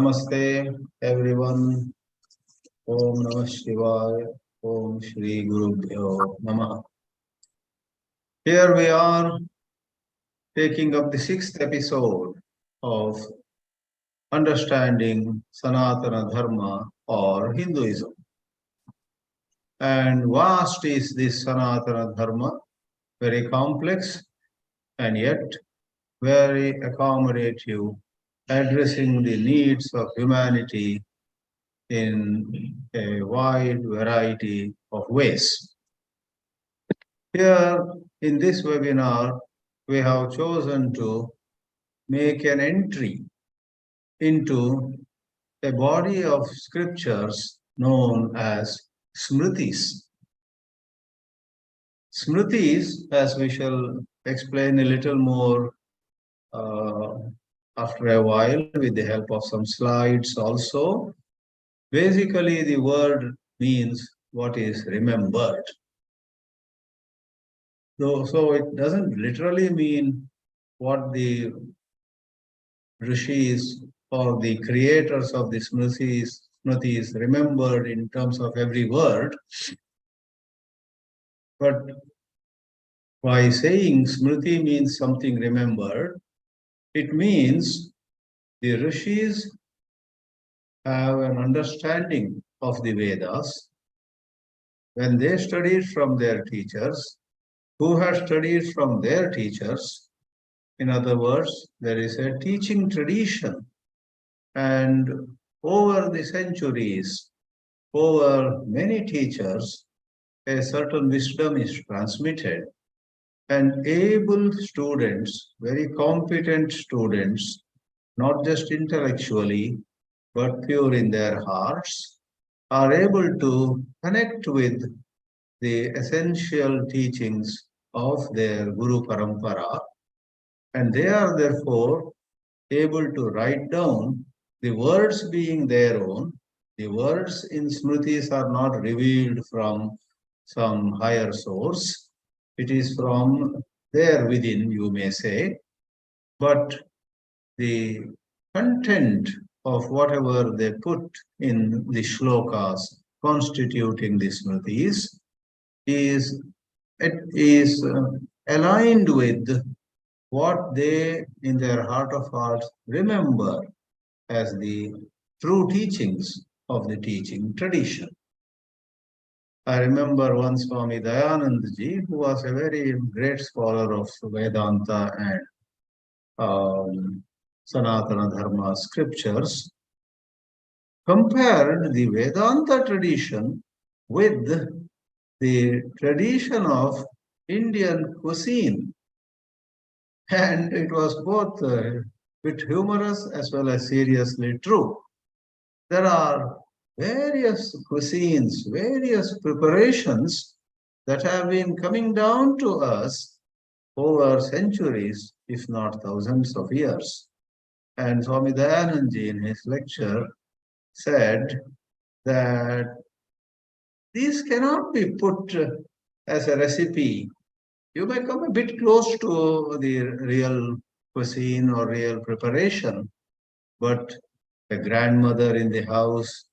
Namaste everyone. Om Namah Shivaya. Om Shri Gurubhyo Namaha. Here we are taking up the 6th episode of understanding Sanatana Dharma or Hinduism. And vast is this Sanatana Dharma, very complex and yet very accommodative, addressing the needs of humanity in a wide variety of ways. Here in this webinar, we have chosen to make an entry into a body of scriptures known as SMRITIS. SMRITIS, as we shall explain a little more after a while with the help of some slides also. Basically, the word means what is remembered. So it doesn't literally mean what the rishis or the creators of the smritis remembered in terms of every word. But by saying smriti means something remembered, it means the rishis have an understanding of the Vedas when they studied from their teachers, who had studied from their teachers. In other words, there is a teaching tradition, and over the centuries, over many teachers, a certain wisdom is transmitted, and able students, very competent students, not just intellectually, but pure in their hearts, are able to connect with the essential teachings of their Guru Parampara, and they are therefore able to write down the words being their own. The words in Smritis are not revealed from some higher source. It is from there within, you may say, but the content of whatever they put in the shlokas constituting the Smritis is aligned with what they in their heart of hearts remember as the true teachings of the teaching tradition. I remember one Swami Dayananda Ji, who was a very great scholar of Vedanta and Sanatana Dharma scriptures, compared the Vedanta tradition with the tradition of Indian cuisine. And it was both a bit humorous as well as seriously true. There are various cuisines, various preparations that have been coming down to us over centuries, if not thousands of years. And Swami Dayananda Ji in his lecture said that these cannot be put as a recipe. You may come a bit close to the real cuisine or real preparation, but the grandmother in the house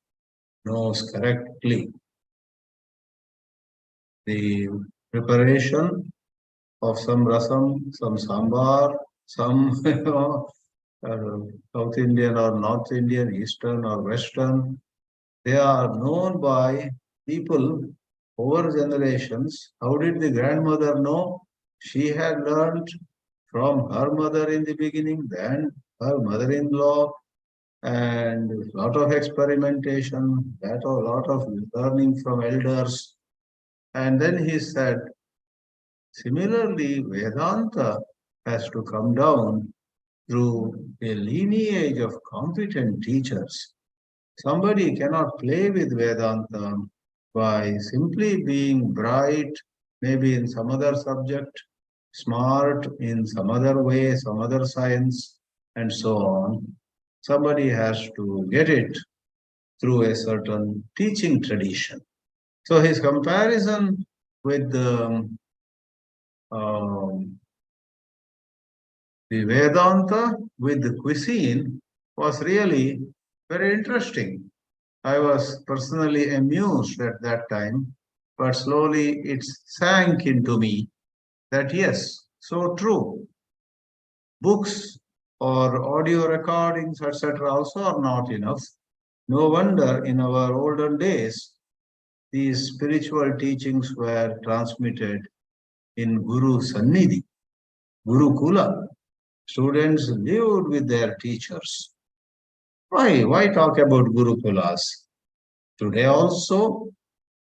knows correctly the preparation of some rasam, some sambar, some South Indian or North Indian, Eastern or Western. They are known by people over generations. How did the grandmother know? She had learned from her mother in the beginning, then her mother-in-law, and a lot of experimentation, that a lot of learning from elders. And then he said, similarly, Vedanta has to come down through a lineage of competent teachers. Somebody cannot play with Vedanta by simply being bright, maybe in some other subject, smart in some other way, some other science, and so on. Somebody has to get it through a certain teaching tradition. So his comparison with the Vedanta with the cuisine was really Very interesting. I was personally amused at that time, but slowly it sank into me that yes, so true. Books or audio recordings, etc., also are not enough. No wonder in our olden days, these spiritual teachings were transmitted in Guru Sannidhi, Gurukula. Students lived with their teachers. Why? Why talk about Gurukulas? Today also,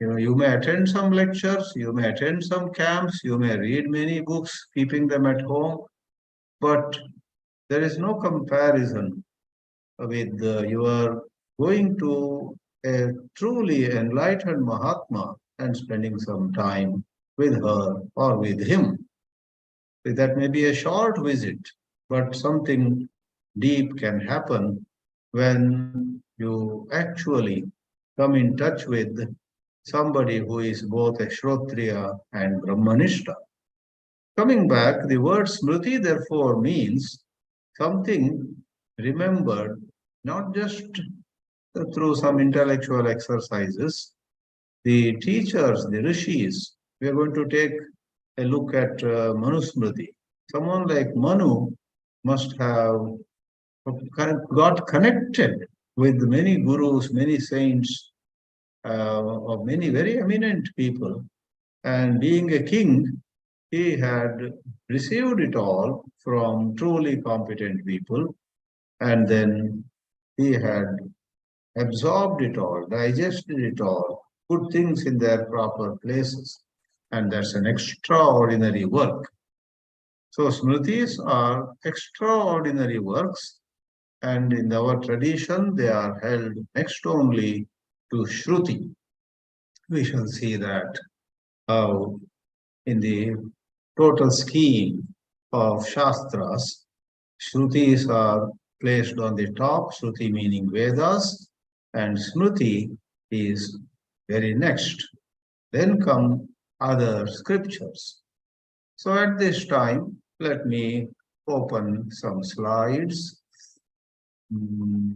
you may attend some lectures, you may attend some camps, you may read many books, keeping them at home, but there is no comparison with you are going to a truly enlightened Mahatma and spending some time with her or with him. That may be a short visit, but something deep can happen when you actually come in touch with somebody who is both a Shrotriya and Brahmanishta. Coming back, the word Smriti therefore means something remembered, not just through some intellectual exercises. The teachers, the rishis, we are going to take a look at Manu-Smriti. Someone like Manu must have got connected with many gurus, many saints, of many very eminent people. And being a king, he had received it all from truly competent people. And then he had absorbed it all, digested it all, put things in their proper places. And that's an extraordinary work. So Smritis are extraordinary works, and in our tradition, they are held next only to Shruti. We shall see that how in the total scheme of Shastras, Shrutis are placed on the top, Shruti meaning Vedas, and Smriti is very next. Then come other scriptures. So at this time, let me open some slides. Mm,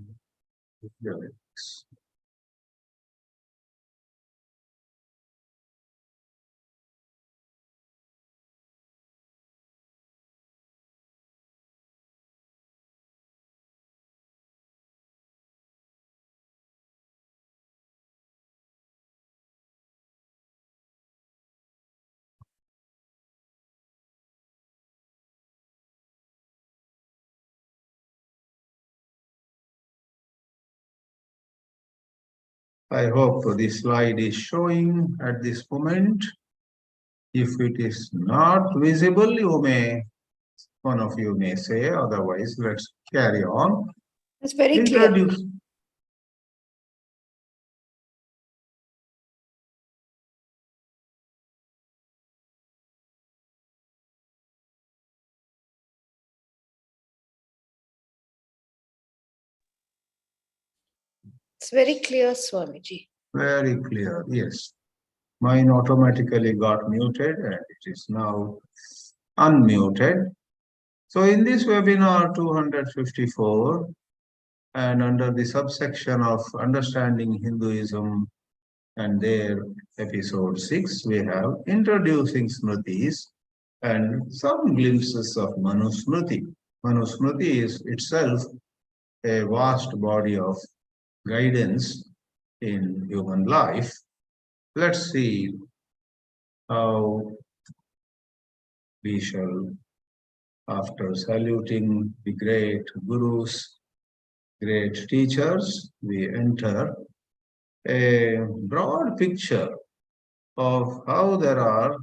I hope this slide is showing at this moment. If it is not visible, one of you may say, otherwise let's carry on. It's very clear. It's very clear, Swamiji. Very clear, yes. Mine automatically got muted and it is now unmuted. So in this webinar 254, and under the subsection of Understanding Hinduism and their episode 6, we have Introducing Smritis and some glimpses of Manu-Smriti. Manu-Smriti is itself a vast body of guidance in human life. Let's see how we shall, after saluting the great gurus, great teachers, we enter a broad picture of how there are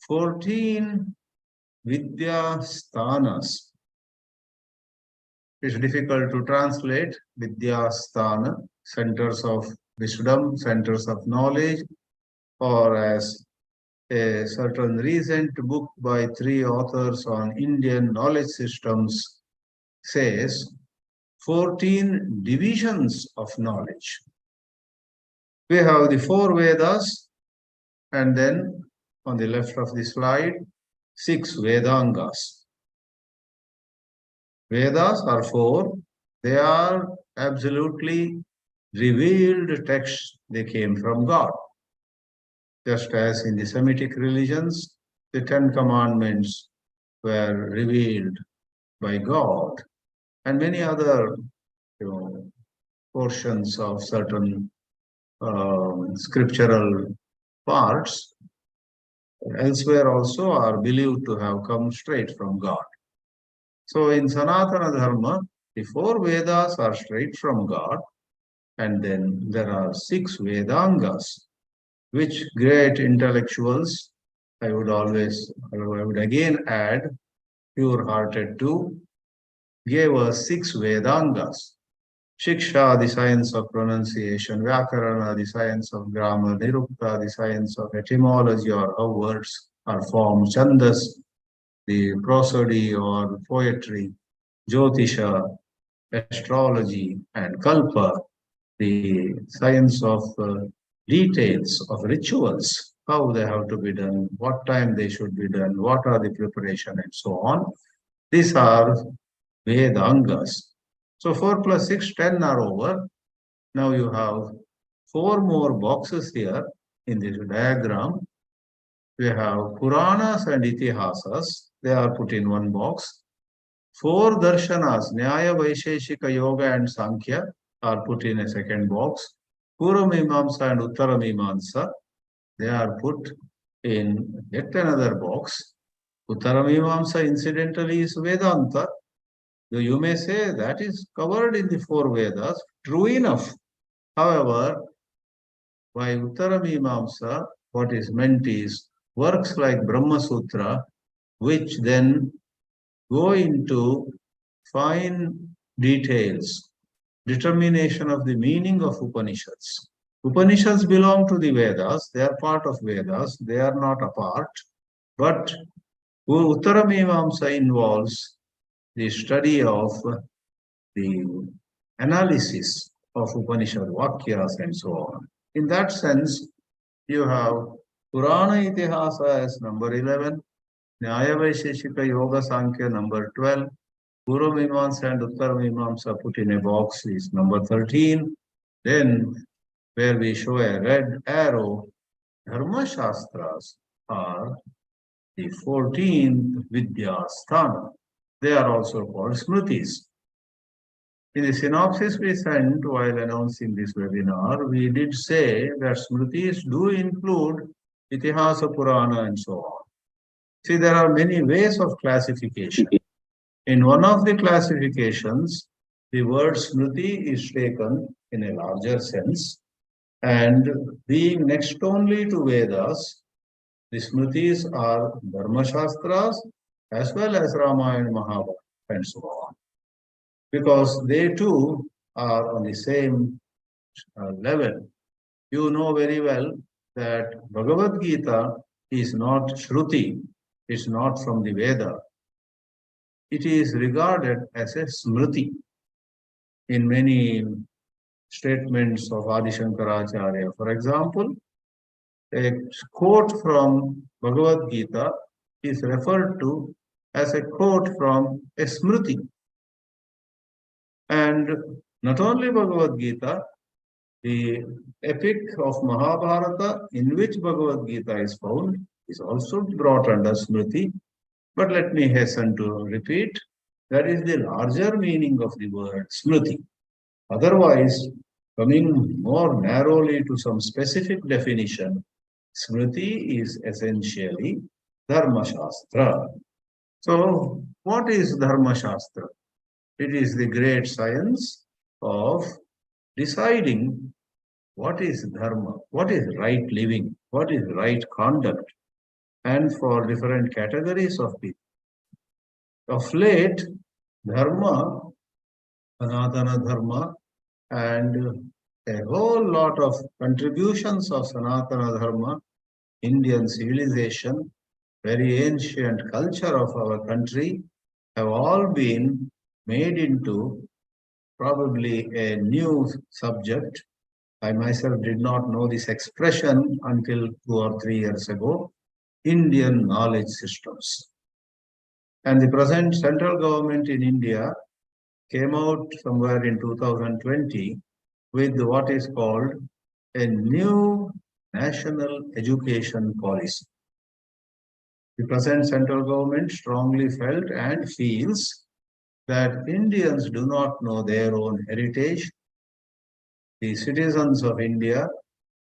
14 Vidya Sthanas. It's difficult to translate Vidya Sthana, centers of wisdom, centers of knowledge, or as a certain recent book by 3 authors on Indian knowledge systems says, 14 divisions of knowledge. We have the 4 Vedas, and then on the left of the slide, 6 Vedangas. Vedas are 4. They are absolutely revealed texts. They came from God. Just as in the Semitic religions, the Ten Commandments were revealed by God, and many other portions of certain scriptural parts elsewhere also are believed to have come straight from God. So in Sanatana Dharma, the four Vedas are straight from God, and then there are 6 Vedangas, which great intellectuals, I would again add, pure-hearted too, gave us 6 Vedangas. Shiksha, the science of pronunciation; Vyakarana, the science of grammar; Nirukta, the science of etymology or how words are formed; Chandas, the prosody or poetry; Jyotisha, astrology; and Kalpa, the science of details of rituals, how they have to be done, what time they should be done, what are the preparation, and so on. These are Vedangas. So 4 plus 6, 10 are over. Now you have 4 more boxes here in this diagram. We have purānas and itihāsas. They are put in one box. 4 darshanas, Nyaya, Vaisheshika, Yoga and Sankhya, are put in a second box. Purva-mīmamsa and Uttara-mīmamsa, they are put in yet another box. Uttara-mīmamsa incidentally is Vedanta. So you may say that is covered in the 4 Vedas. True enough. However, by Uttara-mīmamsa, what is meant is works like Brahma Sutra, which then go into fine details, determination of the meaning of Upanishads. Upanishads belong to the Vedas, they are part of Vedas, they are not apart. But Uttara-mīmamsa involves the study of the analysis of Upanishad Vakyas and so on. In that sense, you have Purana Itihasa as number 11, Nyaya Vaisheshika Yoga Sankhya number 12, Purva-mīmamsa and Uttara-mīmamsa put in a box is number 13. Then, where we show a red arrow, dharma-shāstras are the 14th Vidyasthana. They are also called SMRITIS. In the synopsis we sent while announcing this webinar, we did say that SMRITIS do include Itihasa, Purana and so on. See, there are many ways of classification. In one of the classifications, the word Smriti is taken in a larger sense, and being next only to Vedas, the Smritis are dharma-shāstras as well as Rāmāyana and Mahābhārata and so on, because they too are on the same level. You know very well that Bhagavad Gita is not Shruti, it's not from the Veda. It is regarded as a Smriti. In many statements of Adi Shankaracharya, for example, a quote from Bhagavad Gita is referred to as a quote from a Smriti. And not only Bhagavad Gita, the epic of Mahābhārata, in which Bhagavad Gita is found, is also brought under Smriti. But let me hasten to repeat, that is the larger meaning of the word Smriti. Otherwise, coming more narrowly to some specific definition, Smriti is essentially dharma-shāstra. So, what is dharma-shāstra? It is the great science of deciding what is dharma, what is right living, what is right conduct, and for different categories of people. Of late, dharma, Sanatana Dharma, and a whole lot of contributions of Sanatana Dharma, Indian civilization, very ancient culture of our country, have all been made into probably a new subject. I myself did not know this expression until 2 or 3 years ago, Indian knowledge systems. And the present central government in India came out somewhere in 2020 with what is called a new national education policy. The present central government strongly felt and feels that Indians do not know their own heritage. The citizens of India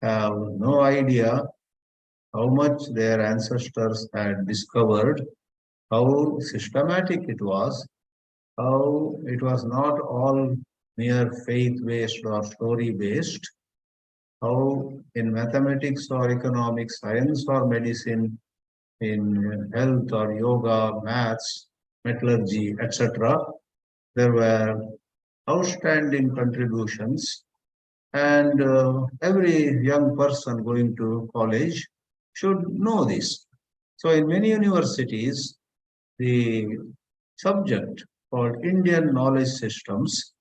have no idea how much their ancestors had discovered, how systematic it was, how it was not all mere faith-based or story-based, how in mathematics or economics, science or medicine, in health or yoga, maths, metallurgy, etc., there were outstanding contributions, and every young person going to college should know this. So in many universities, the subject called Indian knowledge systems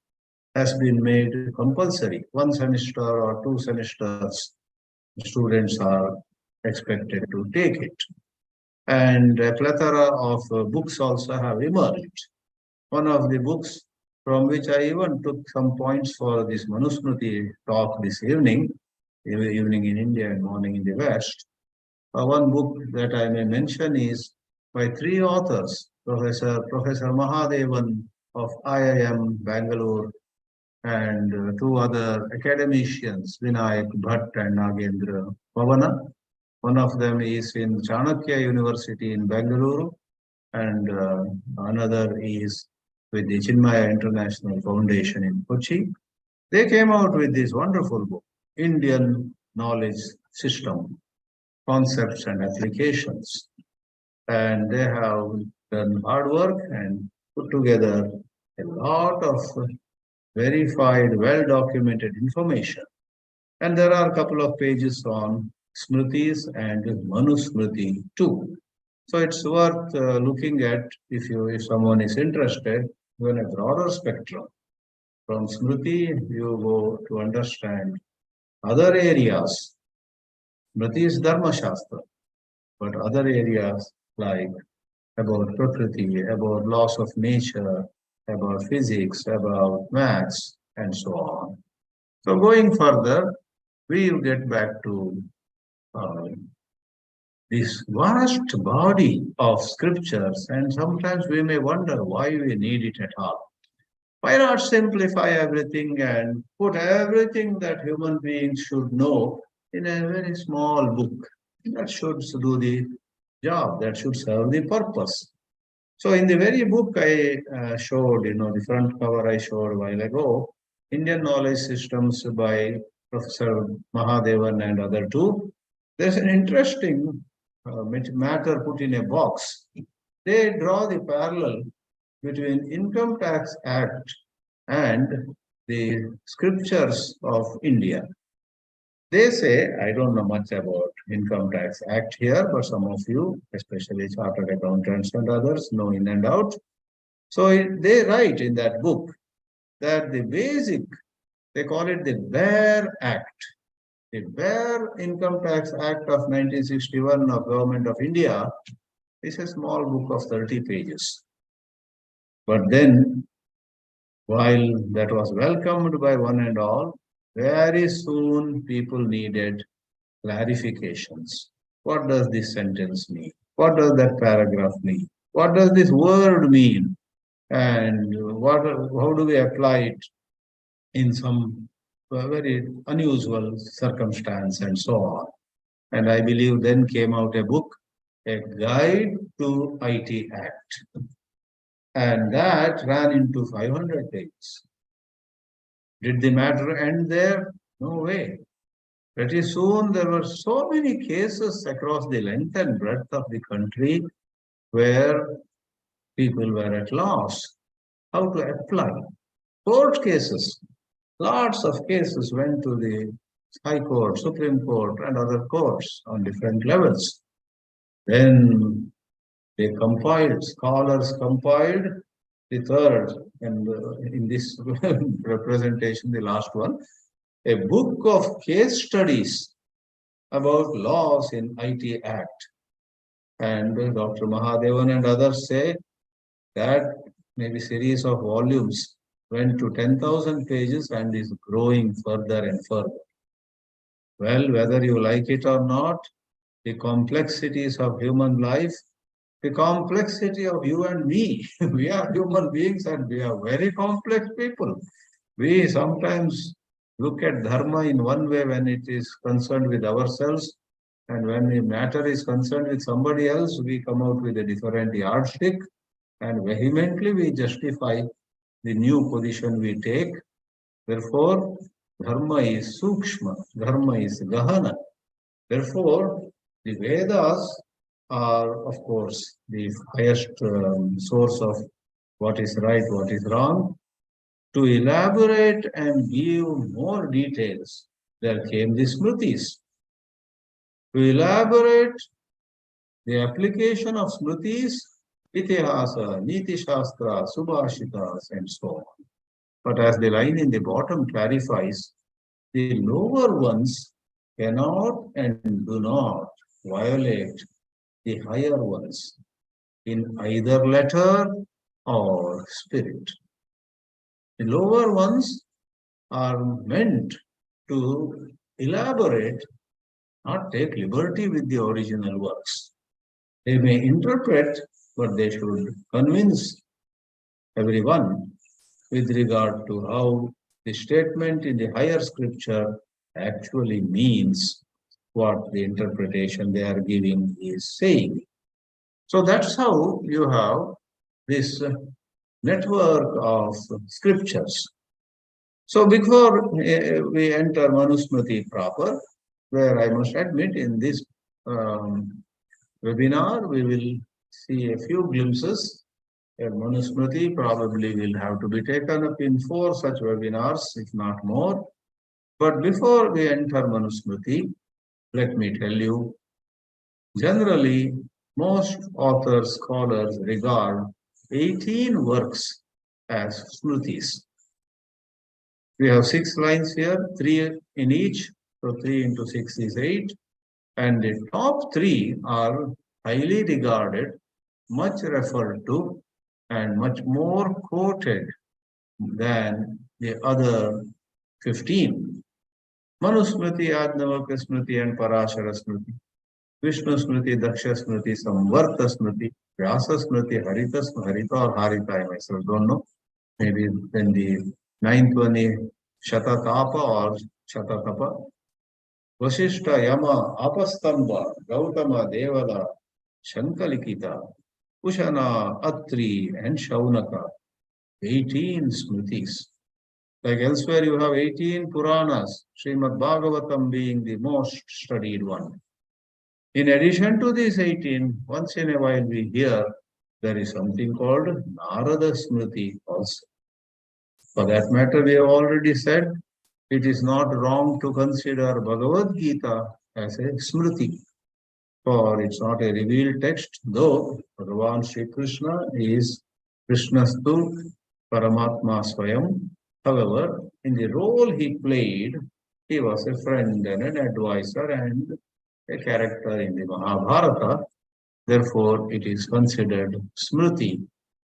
has been made compulsory. One semester or 2 semesters, students are expected to take it. And a plethora of books also have emerged. One of the books from which I even took some points for this Manu-Smriti talk this evening, evening in India and morning in the West. One book that I may mention is by three authors, Professor Mahadevan of IIM Bangalore and two other academicians, Vinayak Bhatt and Nagendra Pavana. One of them is in Chanakya University in Bangalore, and another is with the Chinmaya International Foundation in Kochi. They came out with this wonderful book, Indian Knowledge System, Concepts and Applications. And they have done hard work and put together a lot of verified, well-documented information. And there are a couple of pages on Smritis and Manu-Smriti too. So it's worth looking at if someone is interested in a broader spectrum. From Smriti, you go to understand other areas. Smriti is dharma-shāstra, but other areas like about Prakriti, about laws of nature, about physics, about maths, and so on. So going further, we will get back to this vast body of scriptures, and sometimes we may wonder why we need it at all. Why not simplify everything and put everything that human beings should know in a very small book? That should do the job, that should serve the purpose. So in the very book I showed, the front cover I showed a while ago, Indian Knowledge Systems by Professor Mahadevan and other two, there's an interesting matter put in a box. They draw the parallel between Income Tax Act and the scriptures of India. They say, I don't know much about Income Tax Act here, but some of you, especially chartered accountants and others, know in and out. So they write in that book that the basic, they call it the Bare Act. The Bare Income Tax Act of 1961 of Government of India is a small book of 30 pages. But then, while that was welcomed by one and all, very soon people needed clarifications. What does this sentence mean? What does that paragraph mean? What does this word mean? And how do we apply it in some very unusual circumstance and so on? And I believe then came out a book, A Guide to IT Act. And that ran into 500 pages. Did the matter end there? No way. Pretty soon there were so many cases across the length and breadth of the country where people were at loss how to apply. Court cases, lots of cases went to the High Court, Supreme Court, and other courts on different levels. Then they compiled, scholars compiled the third, and in this representation, the last one, a book of case studies about laws in IT Act. And Dr. Mahadevan and others say that maybe series of volumes went to 10,000 pages and is growing further and further. Well, whether you like it or not, the complexities of human life, the complexity of you and me. We are human beings and we are very complex people. We sometimes look at dharma in one way when it is concerned with ourselves, and when the matter is concerned with somebody else, we come out with a different yardstick, and vehemently we justify the new position we take. Therefore, dharma is sukshma, dharma is gahana. Therefore, the Vedas are, of course, the highest source of what is right, what is wrong. To elaborate and give more details, there came the Smritis. To elaborate the application of Smritis, itihāsas, niti-shāstra, subhāshitas, and so on. But as the line in the bottom clarifies, the lower ones cannot and do not violate the higher ones in either letter or spirit. The lower ones are meant to elaborate, not take liberty with the original works. They may interpret, but they should convince everyone with regard to how the statement in the higher scripture actually means what the interpretation they are giving is saying. So that's how you have this network of scriptures. So before we enter Manu-Smriti proper, where I must admit in this webinar, we will see a few glimpses. Manu-Smriti probably will have to be taken up in 4 such webinars, if not more. But before we enter Manu-Smriti, let me tell you, generally, most authors, scholars regard 18 works as Smritis. We have 6 lines here, 3 in each, so 3 into 6 is 8. And the top 3 are highly regarded, much referred to, and much more quoted than the other 15. Manu-Smriti, Ajnavaka Smriti, and Parashara Smriti. Vishnu Smriti, Daksha Smriti, Samvarta Smriti, Vyasa Smriti, Harita or Harita, I myself don't know. Maybe then the 9th one is Shatatapa or Shatatapa. Vasishta, Yama, Apastamba, Gautama, Devala, Shankalikita, Kushana, Atri, and Shaunaka. 18 Smritis. Like elsewhere, you have 18 purānas, Srimad Bhāgavatam being the most studied one. In addition to these 18, once in a while we hear there is something called Narada Smriti also. For that matter, we have already said it is not wrong to consider Bhagavad Gita as a Smriti, for it's not a revealed text, though Bhagavan Sri Krishna is Krishnastu Paramatma Swayam. However, in the role he played, he was a friend and an advisor and a character in the Mahābhārata. Therefore, it is considered Smriti,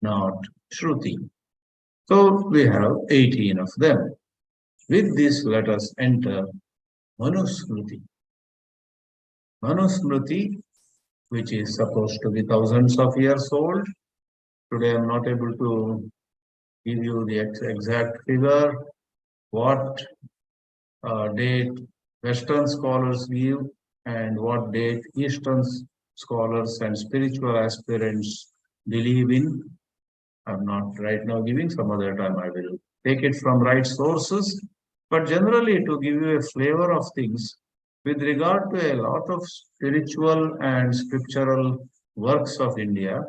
not Shruti. So we have 18 of them. With this, let us enter Manu-Smriti. Manu-Smriti, which is supposed to be thousands of years old. Today I am not able to give you the exact figure, what date Western scholars give and what date Eastern scholars and spiritual aspirants believe in. I'm not right now giving, some other time I will take it from right sources. But generally, to give you a flavor of things, with regard to a lot of spiritual and scriptural works of India,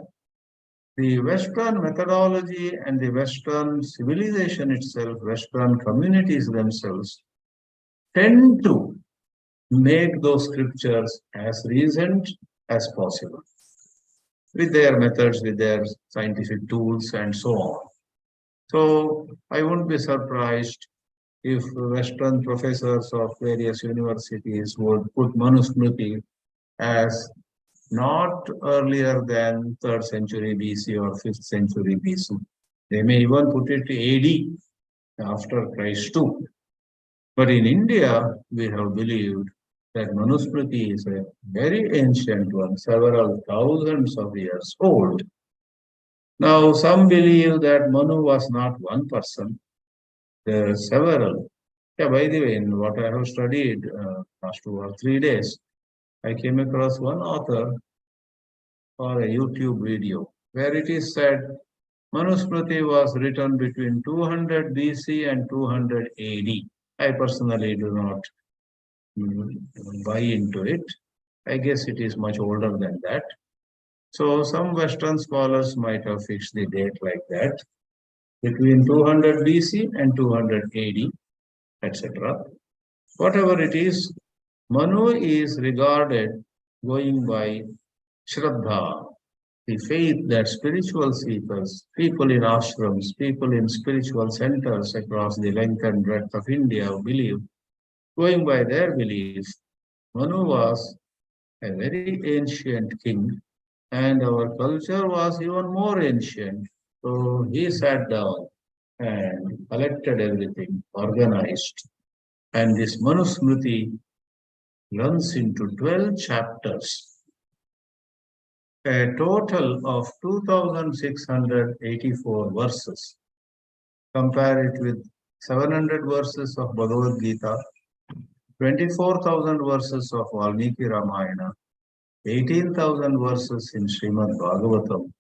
the Western methodology and the Western civilization itself, Western communities themselves, tend to make those scriptures as recent as possible, with their methods, with their scientific tools, and so on. So I won't be surprised if Western professors of various universities would put Manu-Smriti as not earlier than 3rd century BC or 5th century BC. They may even put it AD, after Christ too. But in India, we have believed that Manu-Smriti is a very ancient one, several thousands of years old. Now, some believe that Manu was not one person, there are several. Yeah, by the way, in what I have studied last 2 or 3 days, I came across one author or a YouTube video where it is said Manu-Smriti was written between 200 BC and 200 AD. I personally do not buy into it. I guess it is much older than that. So some Western scholars might have fixed the date like that, between 200 BC and 200 AD, etc. Whatever it is, Manu is regarded, going by Shraddha, the faith that spiritual seekers, people in ashrams, people in spiritual centers across the length and breadth of India believe, going by their belief, Manu was a very ancient king, and our culture was even more ancient. So he sat down and collected everything, organized, and this Manu-Smriti runs into 12 chapters, a total of 2,684 verses. Compare it with 700 verses of Bhagavad Gita, 24,000 verses of Valmiki Rāmāyana, 18,000 verses in Srimad Bhāgavatam,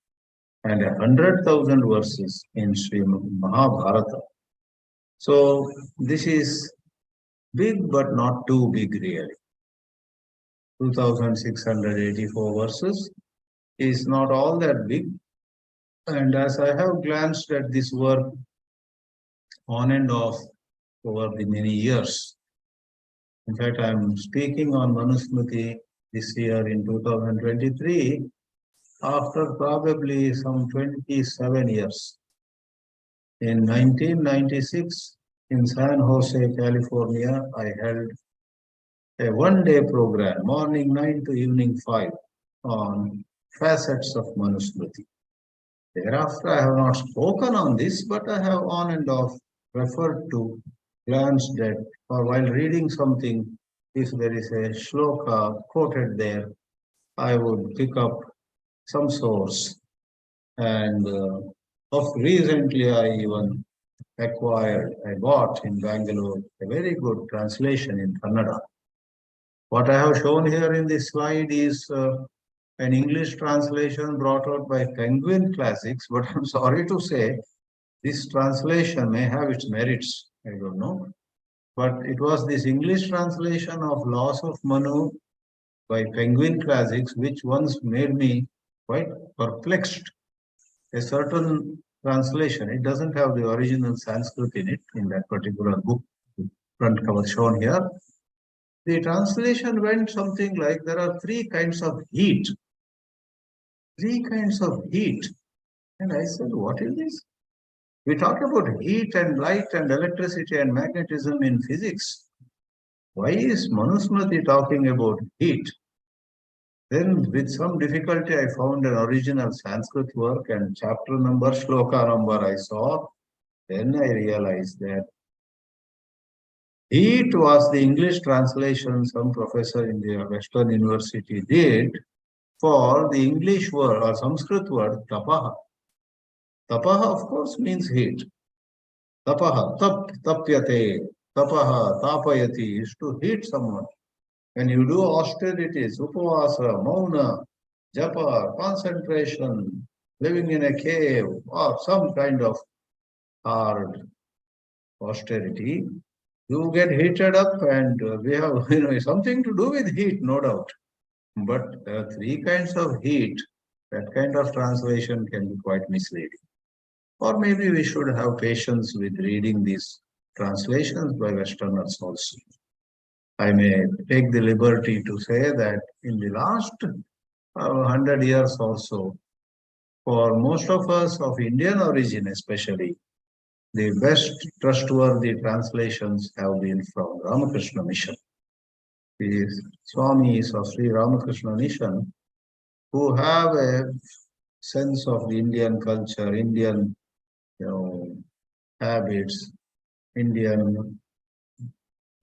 and 100,000 verses in Srimad Mahābhārata. So this is big, but not too big really. 2,684 verses is not all that big. And as I have glanced at this work on and off over the many years, in fact, I am speaking on Manu-Smriti this year in 2023, after probably some 27 years. In 1996, in San Jose, California, I held a one-day program, morning 9 to evening 5, on facets of Manu-Smriti. Thereafter, I have not spoken on this, but I have on and off referred to, glanced at, or while reading something, if there is a shloka quoted there, I would pick up some source. And of recently, I even I bought in Bangalore a very good translation in Kannada. What I have shown here in this slide is an English translation brought out by Penguin Classics, but I'm sorry to say, this translation may have its merits, I don't know. But it was this English translation of Laws of Manu by Penguin Classics, which once made me quite perplexed. A certain translation, it doesn't have the original Sanskrit in it, in that particular book, front cover shown here. The translation went something like, there are 3 kinds of heat. 3 kinds of heat. And I said, what is this? We talk about heat and light and electricity and magnetism in physics. Why is Manu-Smriti talking about heat? Then with some difficulty, I found an original Sanskrit work and chapter number, shloka number I saw. Then I realized that heat was the English translation some professor in the Western University did for the English word or Sanskrit word tapaha. Tapaha, of course, means heat. Tapaha, tapyate, tapaha, tapayati is to heat someone. When you do austerities, upavasa, mauna, japa, concentration, living in a cave, or some kind of hard austerity, you get heated up, and we have something to do with heat, no doubt. But 3 kinds of heat, that kind of translation can be quite misleading. Or maybe we should have patience with reading these translations by Westerners also. I may take the liberty to say that in the last 100 years or so, for most of us of Indian origin especially, the best trustworthy translations have been from Ramakrishna Mission. The Swamis of Sri Ramakrishna Mission, who have a sense of the Indian culture, Indian habits, Indian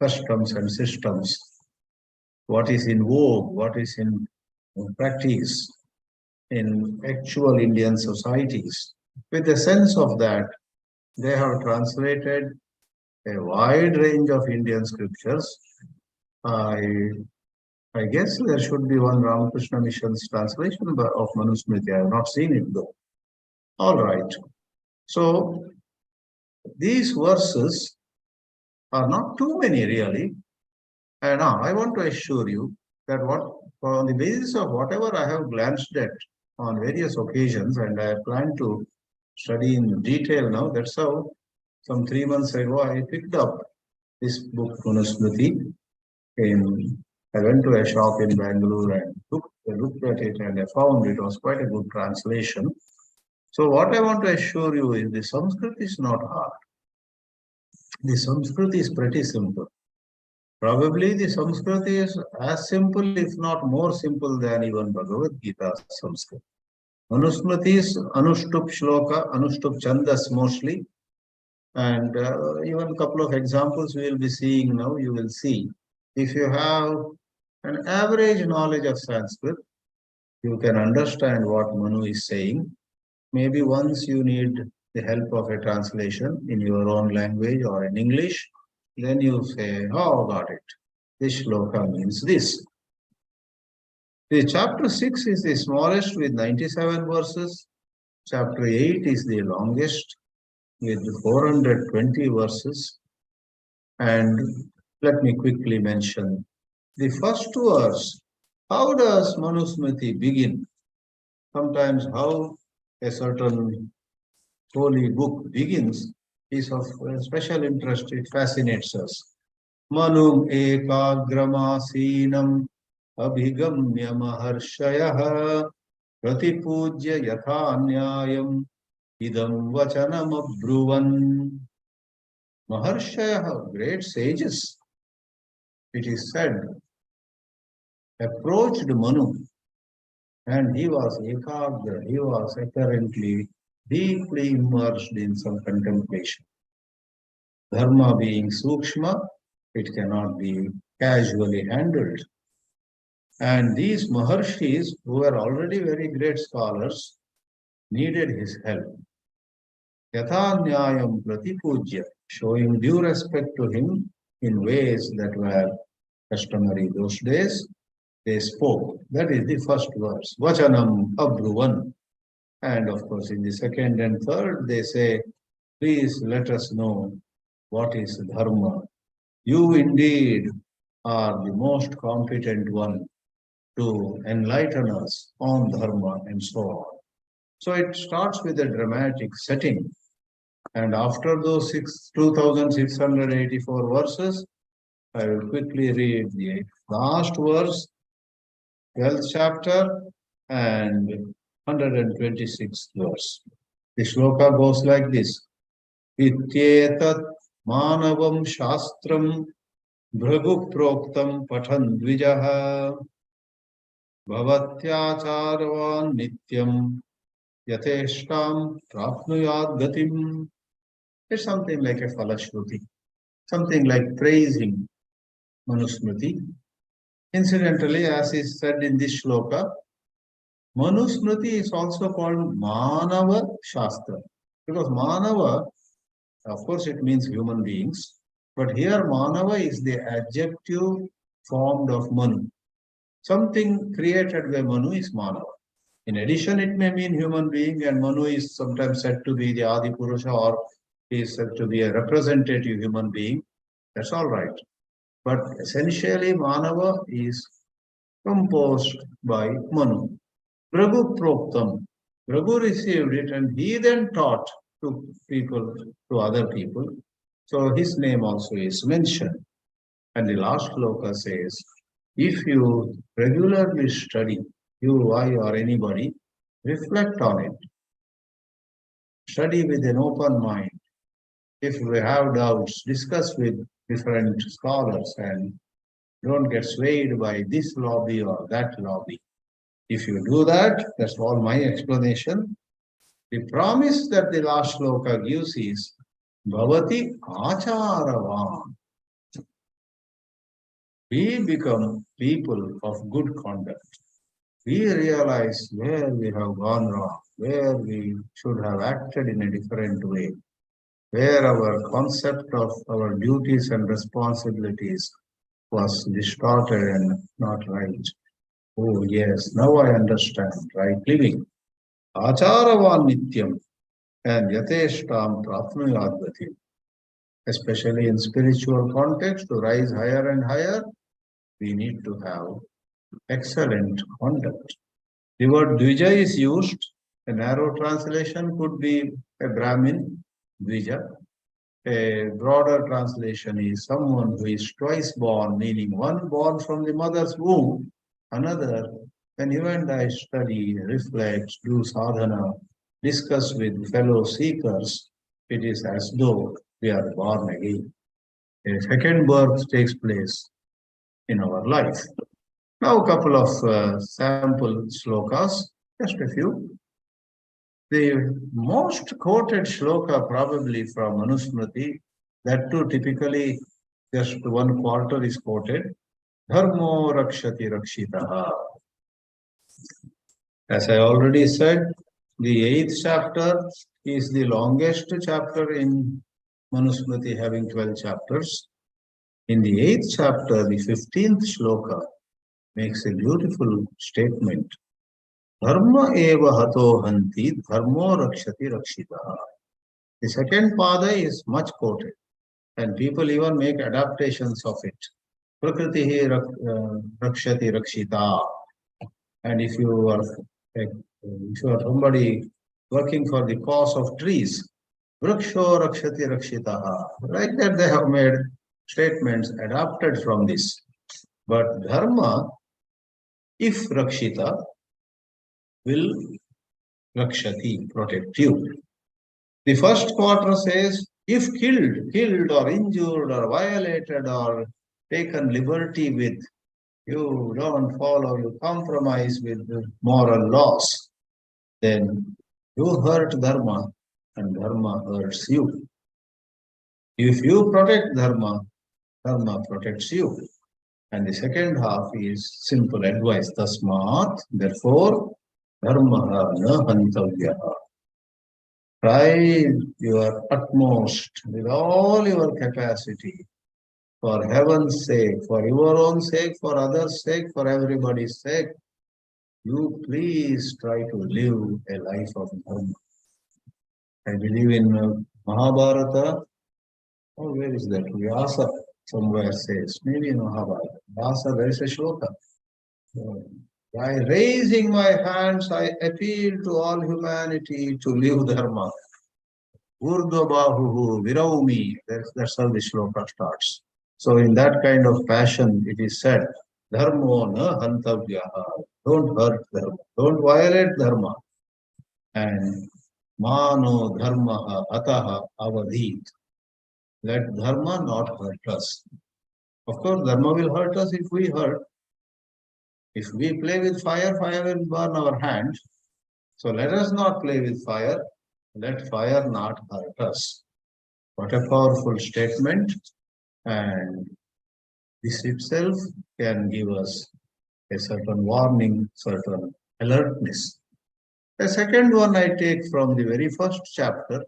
customs and systems, what is in vogue, what is in practice in actual Indian societies. With a sense of that, they have translated a wide range of Indian scriptures. I guess there should be one Ramakrishna Mission's translation of Manu-Smriti. I have not seen it though. All right. So these verses are not too many really. And now I want to assure you that on the basis of whatever I have glanced at on various occasions, and I plan to study in detail now, that's how some 3 months ago I picked up this book Manu-Smriti. I went to a shop in Bangalore and looked at it, and I found it was quite a good translation. So what I want to assure you is the Sanskrit is not hard. The Sanskrit is pretty simple. Probably the Sanskrit is as simple, if not more simple than even Bhagavad Gita Sanskrit. Manu-Smriti is Anushtup Shloka, Anushtup Chandas mostly. And even a couple of examples we will be seeing now, you will see. If you have an average knowledge of Sanskrit, you can understand what Manu is saying. Maybe once you need the help of a translation in your own language or in English, then you say, oh, got it. This shloka means this. The chapter 6 is the smallest with 97 verses. Chapter 8 is the longest with 420 verses. And let me quickly mention the first verse. How does Manu-Smriti begin? Sometimes how a certain holy book begins is of special interest. It fascinates us. Manum ekagramasinam abhigamya maharshayah pratipujya yathanyayam idam vachanam abruvan. Maharshayah, great sages, it is said, approached Manu, and he was ekagra, he was apparently deeply immersed in some contemplation. Dharma being sukshma, it cannot be casually handled. And these Maharshis, who were already very great scholars, needed his help. Yathanyayam pratipujya, showing due respect to him in ways that were customary those days, they spoke. That is the first verse. Vachanam abruvan. And of course, in the second and third, they say, please let us know what is dharma. You indeed are the most competent one to enlighten us on dharma and so on. So it starts with a dramatic setting. And after those 2,684 verses, I will quickly read the last verse, 12th chapter, and 126th verse. The shloka goes like this. Ityetat manavam shastram bhragu proktam pathan dvijaha bhavatyacharvan nityam yateshtam prapnuyad gatim. It's something like a falashruti, something like praising Manu-Smriti. Incidentally, as is said in this shloka, Manu-Smriti is also called Manava Shastra, because Manava, of course, it means human beings, but here Manava is the adjective formed of Manu. Something created by Manu is Manava. In addition, it may mean human being, and Manu is sometimes said to be the Adi Purusha, or is said to be a representative human being. That's all right. But essentially, Manava is composed by Manu. Prabhu Proktam. Prabhu received it and he then taught to people, to other people. So his name also is mentioned. And the last shloka says, if you regularly study, you, I, or anybody, reflect on it. Study with an open mind. If we have doubts, discuss with different scholars and don't get swayed by this lobby or that lobby. If you do that, that's all my explanation. The promise that the last shloka gives is Bhavati Acharavan. We become people of good conduct. We realize where we have gone wrong, where we should have acted in a different way, where our concept of our duties and responsibilities was distorted and not right. Oh yes, now I understand right living. Acharavan nityam and yateshtam prapnuyadvati. Especially in spiritual context, to rise higher and higher, we need to have excellent conduct. The word Dvija is used. A narrow translation could be a Brahmin, Dvija. A broader translation is someone who is twice born, meaning one born from the mother's womb, another when you and I study, reflect, do sadhana, discuss with fellow seekers, it is as though we are born again. A second birth takes place in our life. Now, a couple of sample slokas, just a few. The most quoted shloka probably from Manu-Smriti, that too typically just one quarter is quoted, Dharmo rakshati rakshitaha. As I already said, the 8th chapter is the longest chapter in Manu-Smriti, having 12 chapters. In the 8th chapter, the 15th shloka makes a beautiful statement. Dharma eva hato hanti dharmo rakshati rakshitaha. The second pada is much quoted, and people even make adaptations of it. Prakritihi rakshati rakshita. And if you are somebody working for the cause of trees, vriksho rakshati rakshitaha. Like that, they have made statements adapted from this. But dharma, if rakshita, will rakshati, protect you. The first quarter says, if killed or injured or violated or taken liberty with, you don't follow, you compromise with the moral laws, then you hurt dharma and dharma hurts you. If you protect dharma, dharma protects you. And the second half is simple advice. Tasmat, therefore, dharma na hantavyaha. Try your utmost with all your capacity for heaven's sake, for your own sake, for others' sake, for everybody's sake. You please try to live a life of dharma. I believe in Mahābhārata. Oh, where is that? Vyasa somewhere says, maybe in Mahābhārata. Vyasa, there is a shloka. By raising my hands, I appeal to all humanity to live dharma. Urdhva bahuhu viraumi. That's how the shloka starts. So in that kind of passion, it is said, dharmo na hantavyaha. Don't hurt dharma. Don't violate dharma. And mano dharmaha ataha avadhit. Let dharma not hurt us. Of course, dharma will hurt us if we hurt. If we play with fire, fire will burn our hands. So let us not play with fire. Let fire not hurt us. What a powerful statement. And this itself can give us a certain warning, certain alertness. The second one I take from the very first chapter,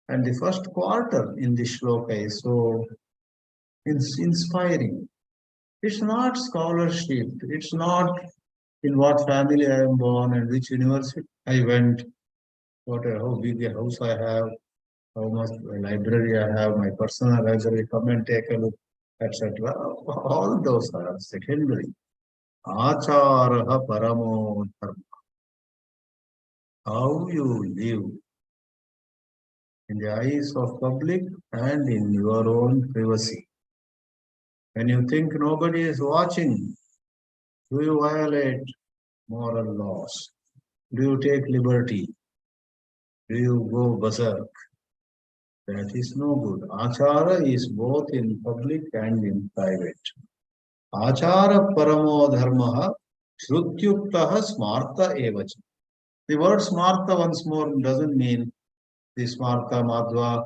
and the first quarter in this shloka is so inspiring. It's not scholarship. It's not in what family I am born and which university I went, how big a house I have, how much library I have, my personal library, come and take a look, etc. All those are secondary. Acharaha paramo dharma. How you live in the eyes of public and in your own privacy. When you think nobody is watching, do you violate moral laws? Do you take liberty? Do you go berserk? That is no good. Achara is both in public and in private. Achara paramo dharmaha shrutyuktaha smarta evacha. The word Smarta once more doesn't mean the Smarta, Madhva,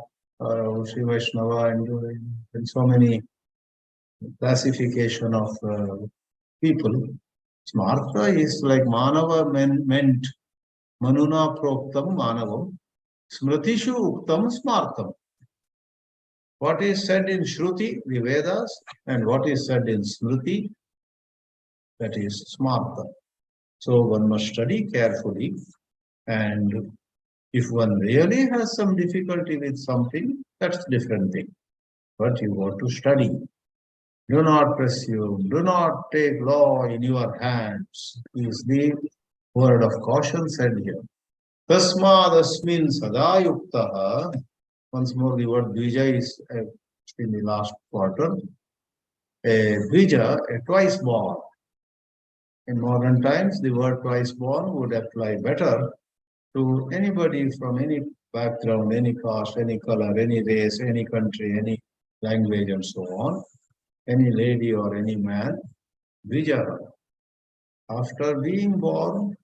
Sri Vaishnava, and so many classification of people. Smarta is like Manava meant Manuna Proktam Manavam, Smritishu Uktam Smartam. What is said in Shruti, the Vedas, and what is said in Smriti, that is Smarta. So one must study carefully, and if one really has some difficulty with something, that's a different thing. But you want to study. Do not presume, do not take law in your hands, is the word of caution said here. Tasmadasmin sadayuktaha. Once more, the word dvija is in the last quarter. A dvija, a twice born. In modern times, the word twice born would apply better to anybody from any background, any caste, any color, any race, any country, any language, and so on. Any lady or any man, dvija. After being born,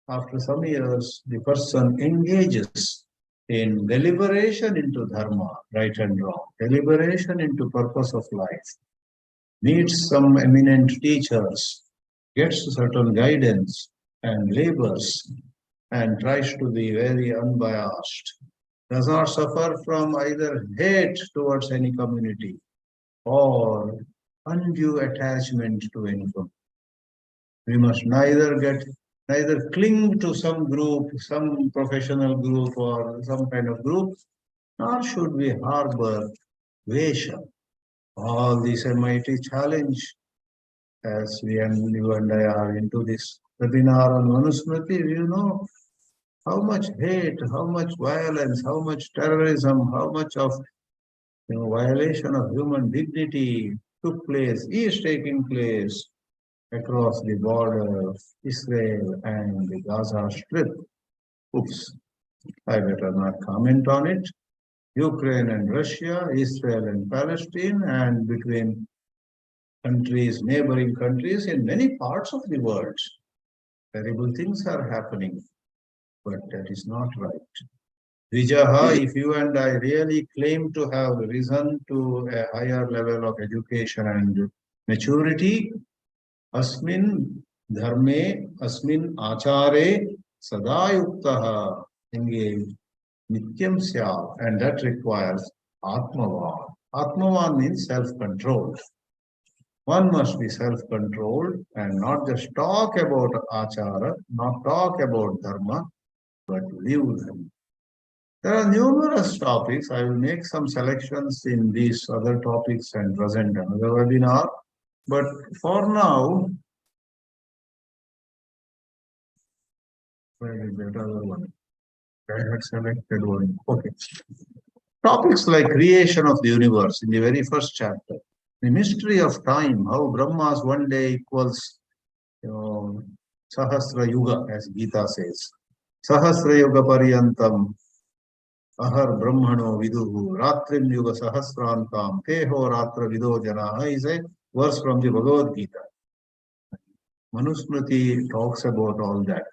after some years, the person engages in deliberation into dharma, right and wrong, deliberation into purpose of life, meets some eminent teachers, gets certain guidance and labors, and tries to be very unbiased, does not suffer from either hate towards any community or undue attachment to anyone. We must neither cling to some group, some professional group or some kind of group, nor should we harbor Vesha. All these mighty challenge as you and I are into this webinar on Manu-Smriti, you know how much hate, how much violence, how much terrorism, how much of violation of human dignity took place, is taking place across the border of Israel and the Gaza Strip. Oops, I better not comment on it. Ukraine and Russia, Israel and Palestine, and between countries, neighboring countries in many parts of the world. Terrible things are happening, but that is not right. Vijaha, if you and I really claim to have risen to a higher level of education and maturity, asmin dharme, asmin achare sadayuktaha, engaged, nityam syā, and that requires atmavan. Atmavan means self-control. One must be self-controlled and not just talk about achara, not talk about dharma, but live them. There are numerous topics. I will make some selections in these other topics and present another webinar. But for now, where is that other one? I had selected one. Okay. Topics like creation of the universe in the very first chapter. The mystery of time, how Brahma's one day equals Sahasra Yuga, as Geetā says. Sahasra Yuga Pariyantam, Ahar Brahmano Viduhu, Ratrim Yuga Sahasrantam, Teho Ratra Vido Janaha is a verse from the Bhagavad Gita. Manu-Smriti talks about all that,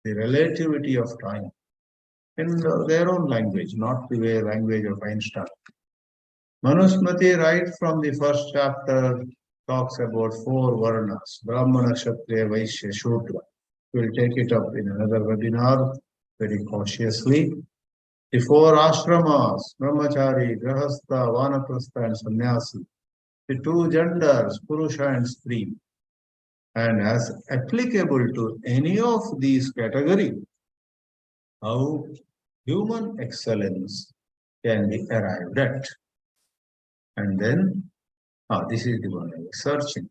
the relativity of time in their own language, not the way language of Einstein. Manu-Smriti, right from the first chapter, talks about 4 Varnas, Brahmana, Kshatriya, Vaishya, Shudra. We'll take it up in another webinar very cautiously. The 4 ashramas, Brahmachari, Grahastha, Vanaprastha, and Sannyasi. The 2 genders, Purusha and Strī. And as applicable to any of these categories, how human excellence can be arrived at. And then, this is the one I was searching.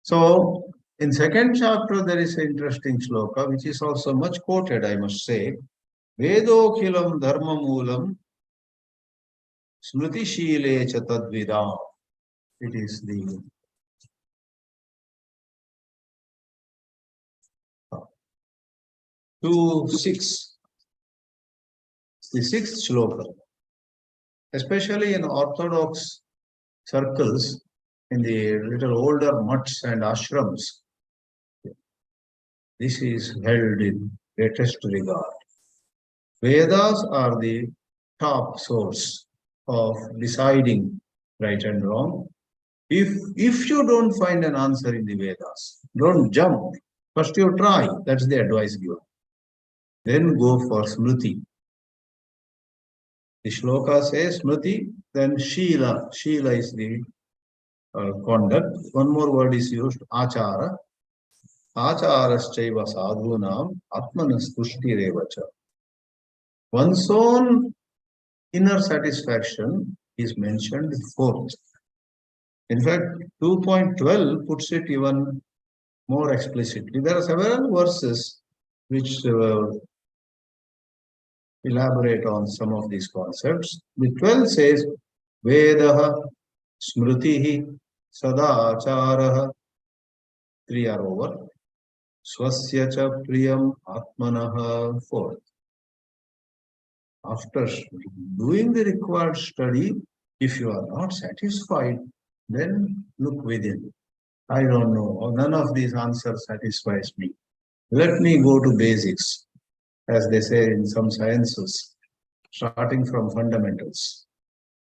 So, in second chapter, there is an interesting shloka, which is also much quoted, I must say. Vedokhilam dharma moolam smriti shile cha tadvidam. It is the 2:6. The 6th shloka. Especially in orthodox circles, in the little older mutts and ashrams, this is held in greatest regard. Vedas are the top source of deciding right and wrong. If you don't find an answer in the Vedas, don't jump. First you try. That's the advice given. Then go for Smriti. The shloka says Smriti, then Shila. Shila is the conduct. One more word is used, Achara. Acharaschaiva sadhunam atmanas tushtirevacha. One's own inner satisfaction is mentioned fourth. In fact, 2.12 puts it even more explicitly. There are several verses which elaborate on some of these concepts. The 12 says, Vedaha, Smritihi, Sadacharaha, 3 are over. Swasya cha priyam atmanaha, 4th. After doing the required study, if you are not satisfied, then look within. I don't know, none of these answers satisfies me. Let me go to basics, as they say in some sciences, starting from fundamentals,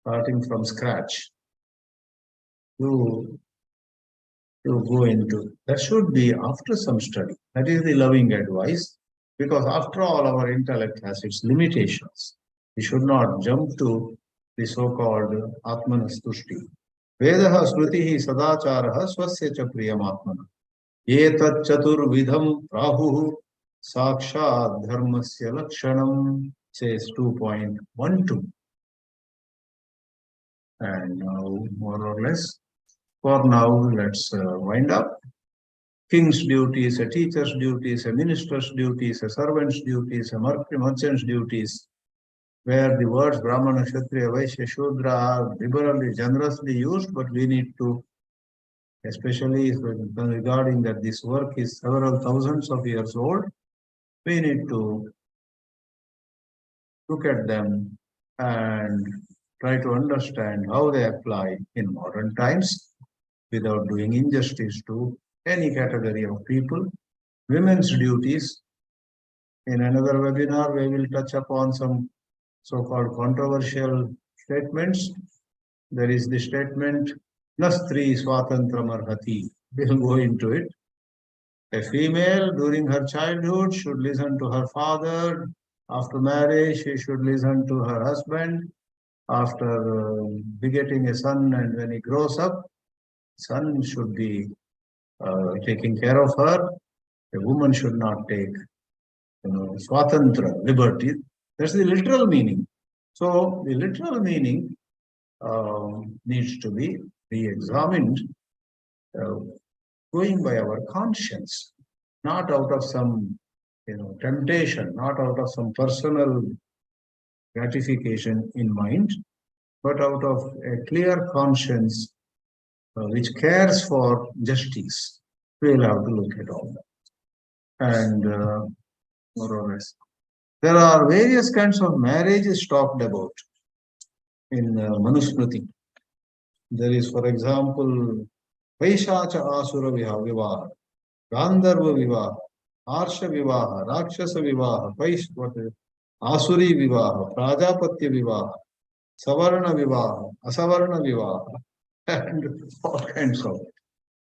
starting from scratch, to go into. That should be after some study. That is the loving advice, because after all, our intellect has its limitations. We should not jump to the so-called Atmanastushti. Vedaha smritihi sadacharaha swasya cha priyam atmana. Etat chaturvidham prahuhu sakshat dharmasya lakshanam, says 2.12. And now, more or less, for now, let's wind up. King's duties, a teacher's duties, a minister's duties, a servant's duties, a merchant's duties, where the words Brahmana, Kshatriya, Vaishya, Shudra are liberally, generously used, but we need to, especially regarding that this work is several thousands of years old, we need to look at them and try to understand how they apply in modern times without doing injustice to any category of people. Women's duties. In another webinar, we will touch upon some so-called controversial statements. There is the statement, Nastri Swatantram Arhati. We will go into it. A female during her childhood should listen to her father. After marriage, she should listen to her husband. After begetting a son, and when he grows up, son should be taking care of her. A woman should not take, swatantra, liberty. That's the literal meaning. So the literal meaning needs to be re-examined, going by our conscience, not out of some, temptation, not out of some personal gratification in mind, but out of a clear conscience which cares for justice. We'll have to look at all that. And more or less, there are various kinds of marriages talked about in Manu-Smriti. There is, for example, Vaishacha Asura Vivaha, Gandharva Vivaha, Arsha Vivaha, Rakshasa Vivaha, Asuri Vivaha, Prajapatya Vivaha, Savarna Vivaha, Asavarna Vivaha, and all kinds of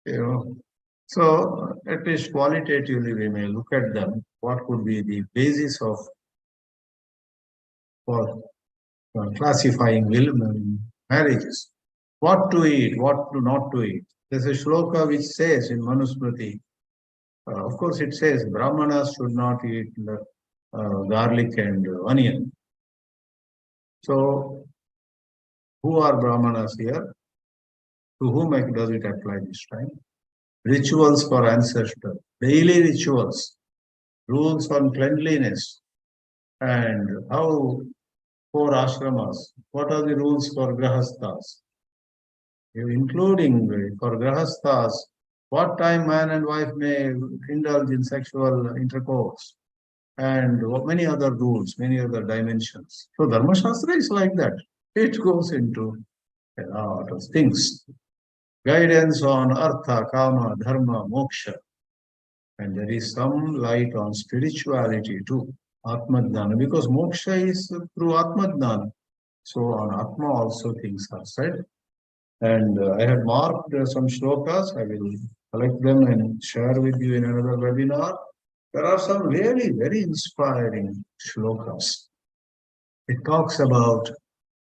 it, So at least qualitatively we may look at them. What could be the basis of for classifying marriages? What to eat, what not to eat. There's a shloka which says in Manu-Smriti, of course it says Brahmanas should not eat garlic and onion. So who are Brahmanas here? To whom does it apply this time? Rituals for ancestors, daily rituals, rules on cleanliness, and how for ashramas, what are the rules for grahasthas? Including for grahasthas, what time man and wife may indulge in sexual intercourse, and many other rules, many other dimensions. So dharma-shāstra is like that. It goes into a lot of things. Guidance on artha, kama, dharma, moksha. And there is some light on spirituality too, Atma-jnana, because moksha is through Atma-jnana. So on Atma also things are said. And I had marked some shlokas. I will collect them and share with you in another webinar. There are some really very inspiring shlokas. It talks about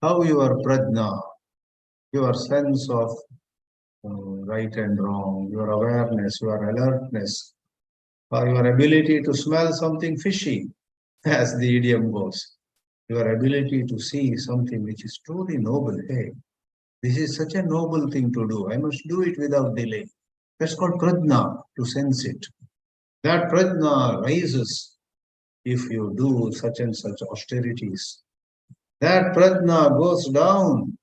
how your prajna, your sense of right and wrong, your awareness, your alertness, or your ability to smell something fishy, as the idiom goes, your ability to see something which is truly noble. Hey, this is such a noble thing to do. I must do it without delay. That's called prajna, to sense it. That prajna rises if you do such and such austerities. That prajna goes down.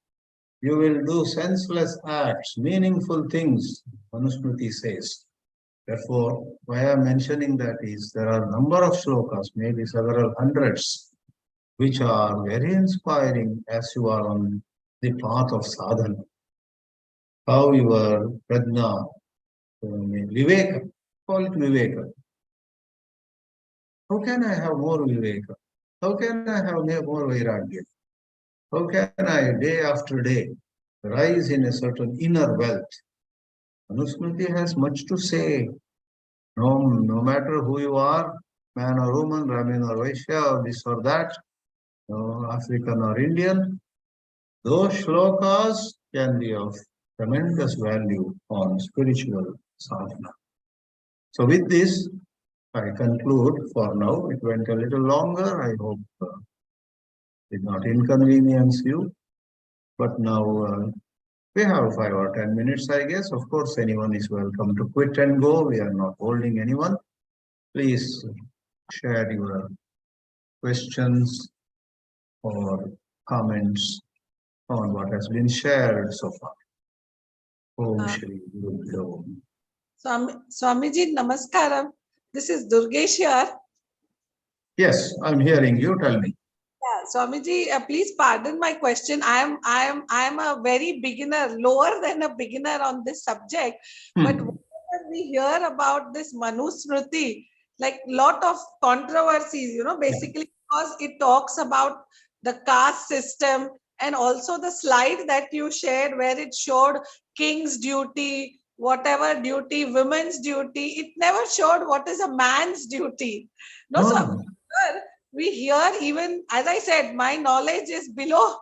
You will do senseless acts, meaningful things, Manu-Smriti says. Therefore, why I am mentioning that is there are a number of shlokas, maybe several hundreds, which are very inspiring as you are on the path of sadhana. How your prajna, viveka, call it viveka. How can I have more viveka? How can I have more vairagya? How can I, day after day, rise in a certain inner wealth? Manu-Smriti has much to say. No matter who you are, man or woman, Brahmin or Vaishya, or this or that, African or Indian, those shlokas can be of tremendous value on spiritual sadhana. So with this, I conclude for now. It went a little longer. I hope did not inconvenience you. But now we have 5 or 10 minutes, I guess. Of course, anyone is welcome to quit and go. We are not holding anyone. Please share your questions or comments on what has been shared so far. Om Shri Guru Bhyo. Swamiji, Namaskaram. This is Durgesh here. Yes, I'm hearing you. Tell me. Yeah, Swamiji, please pardon my question. I am a very beginner, lower than a beginner on this subject. But whenever we hear about this Manu-Smriti, like lot of controversies, basically because it talks about the caste system, and also the slide that you shared where it showed king's duty, whatever duty, women's duty. It never showed what is a man's duty. So we hear, even as I said, my knowledge is below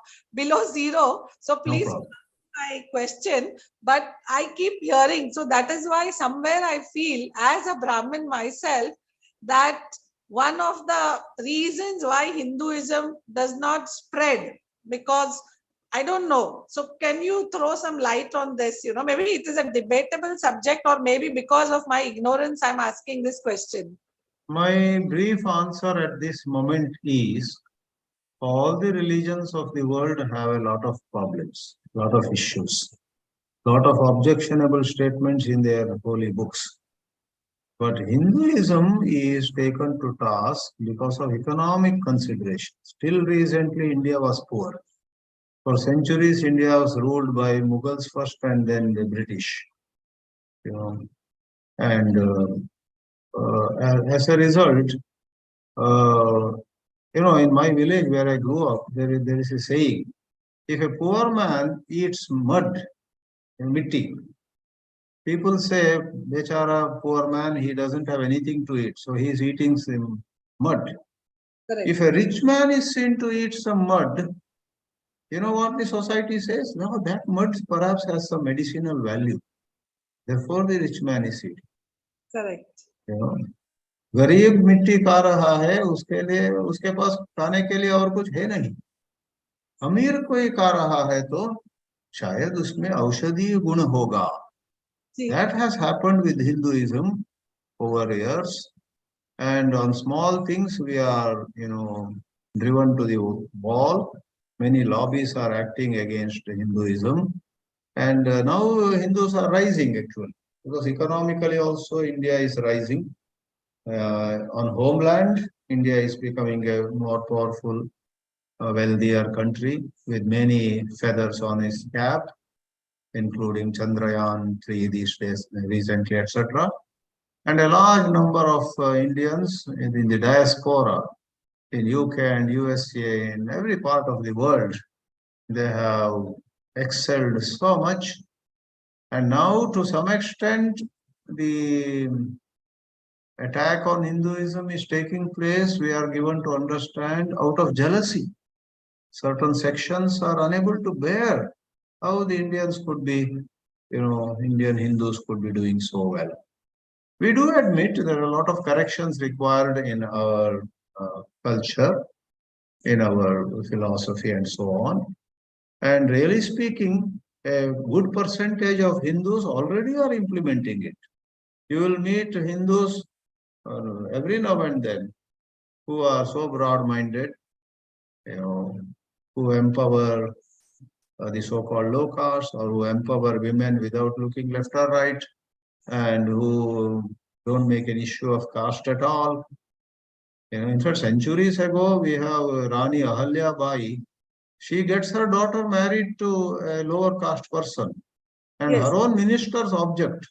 zero. So please, my question, but I keep hearing. So that is why somewhere I feel, as a Brahmin myself, that one of the reasons why Hinduism does not spread, because I don't know. So can you throw some light on this? Maybe it is a debatable subject, or maybe because of my ignorance, I'm asking this question. My brief answer at this moment is all the religions of the world have a lot of problems, a lot of issues, a lot of objectionable statements in their holy books. But Hinduism is taken to task because of economic considerations. Till recently, India was poor. For centuries, India was ruled by Mughals first and then the British. And as a result, in my village where I grew up, there is a saying: if a poor man eats mud, mitti, people say, "Bechara, poor man, he doesn't have anything to eat, so he is eating some mud." Correct. If a rich man is seen to eat some mud, you know what the society says? No, that mud perhaps has some medicinal value. Therefore, the rich man is eating. Correct. गरीब मिट्टी खा रहा है, उसके पास खाने के लिए और कुछ है नहीं. अमीर कोई खा रहा है तो शायद उसमें औषधीय गुण होगा. That has happened with Hinduism over years, and on small things we are, driven to the wall. Many lobbies are acting against Hinduism, and now Hindus are rising actually, because economically also India is rising. On homeland, India is becoming a more powerful, wealthier country with many feathers on its cap, including Chandrayaan 3 these days, recently, etc. And a large number of Indians in the diaspora, in UK and USA, in every part of the world, they have excelled so much. And now, to some extent, the attack on Hinduism is taking place. We are given to understand out of jealousy. Certain sections are unable to bear how the Indians could be, Indian Hindus could be doing so well. We do admit there are a lot of corrections required in our culture, in our philosophy, and so on. And really speaking, a good percentage of Hindus already are implementing it. You will meet Hindus every now and then who are so broad-minded, who empower the so-called low caste, or who empower women without looking left or right, and who don't make an issue of caste at all. In fact, centuries ago, we have Rani Ahalya Bai. She gets her daughter married to a lower caste person, and Yes. her own ministers object.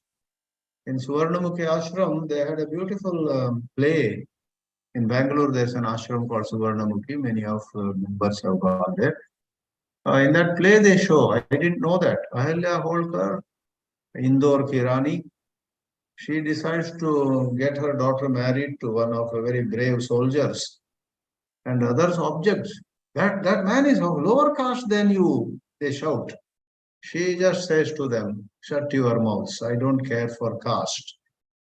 In Suvarnamukhi ashram, they had a beautiful play. In Bangalore, there's an ashram called Suvarnamukhi. Many of members have gone there. In that play, they show, I didn't know that, Ahalya Holkar, Indore ki Rani, she decides to get her daughter married to one of a very brave soldiers. And others object. That man is of lower caste than you, they shout. She just says to them, shut your mouths. I don't care for caste.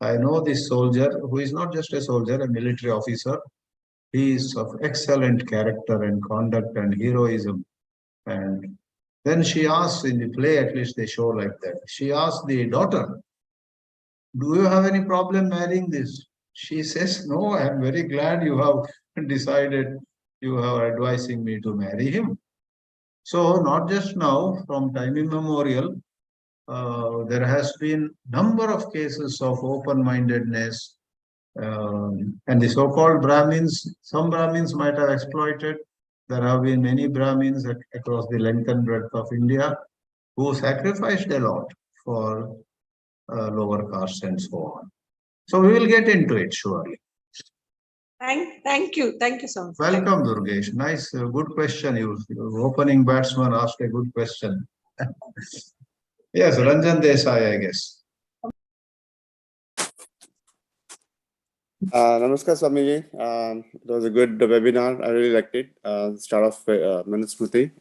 I know this soldier, who is not just a soldier, a military officer. He is of excellent character and conduct and heroism. And then she asks, in the play at least they show like that, she asks the daughter, do you have any problem marrying this? She says, no, I am very glad you have decided, you are advising me to marry him. So not just now, from time immemorial, there has been number of cases of open-mindedness, and the so-called Brahmins, some Brahmins might have exploited. There have been many Brahmins across the length and breadth of India who sacrificed a lot for lower castes and so on. So we will get into it surely. Thank you so much. Welcome, Durgesh. Nice, good question. Your opening batsman asked a good question. Yes, Ranjan Desai, I guess. Namaskar, Swamiji. It was a good webinar. I really liked it. Start off Manu-Smriti.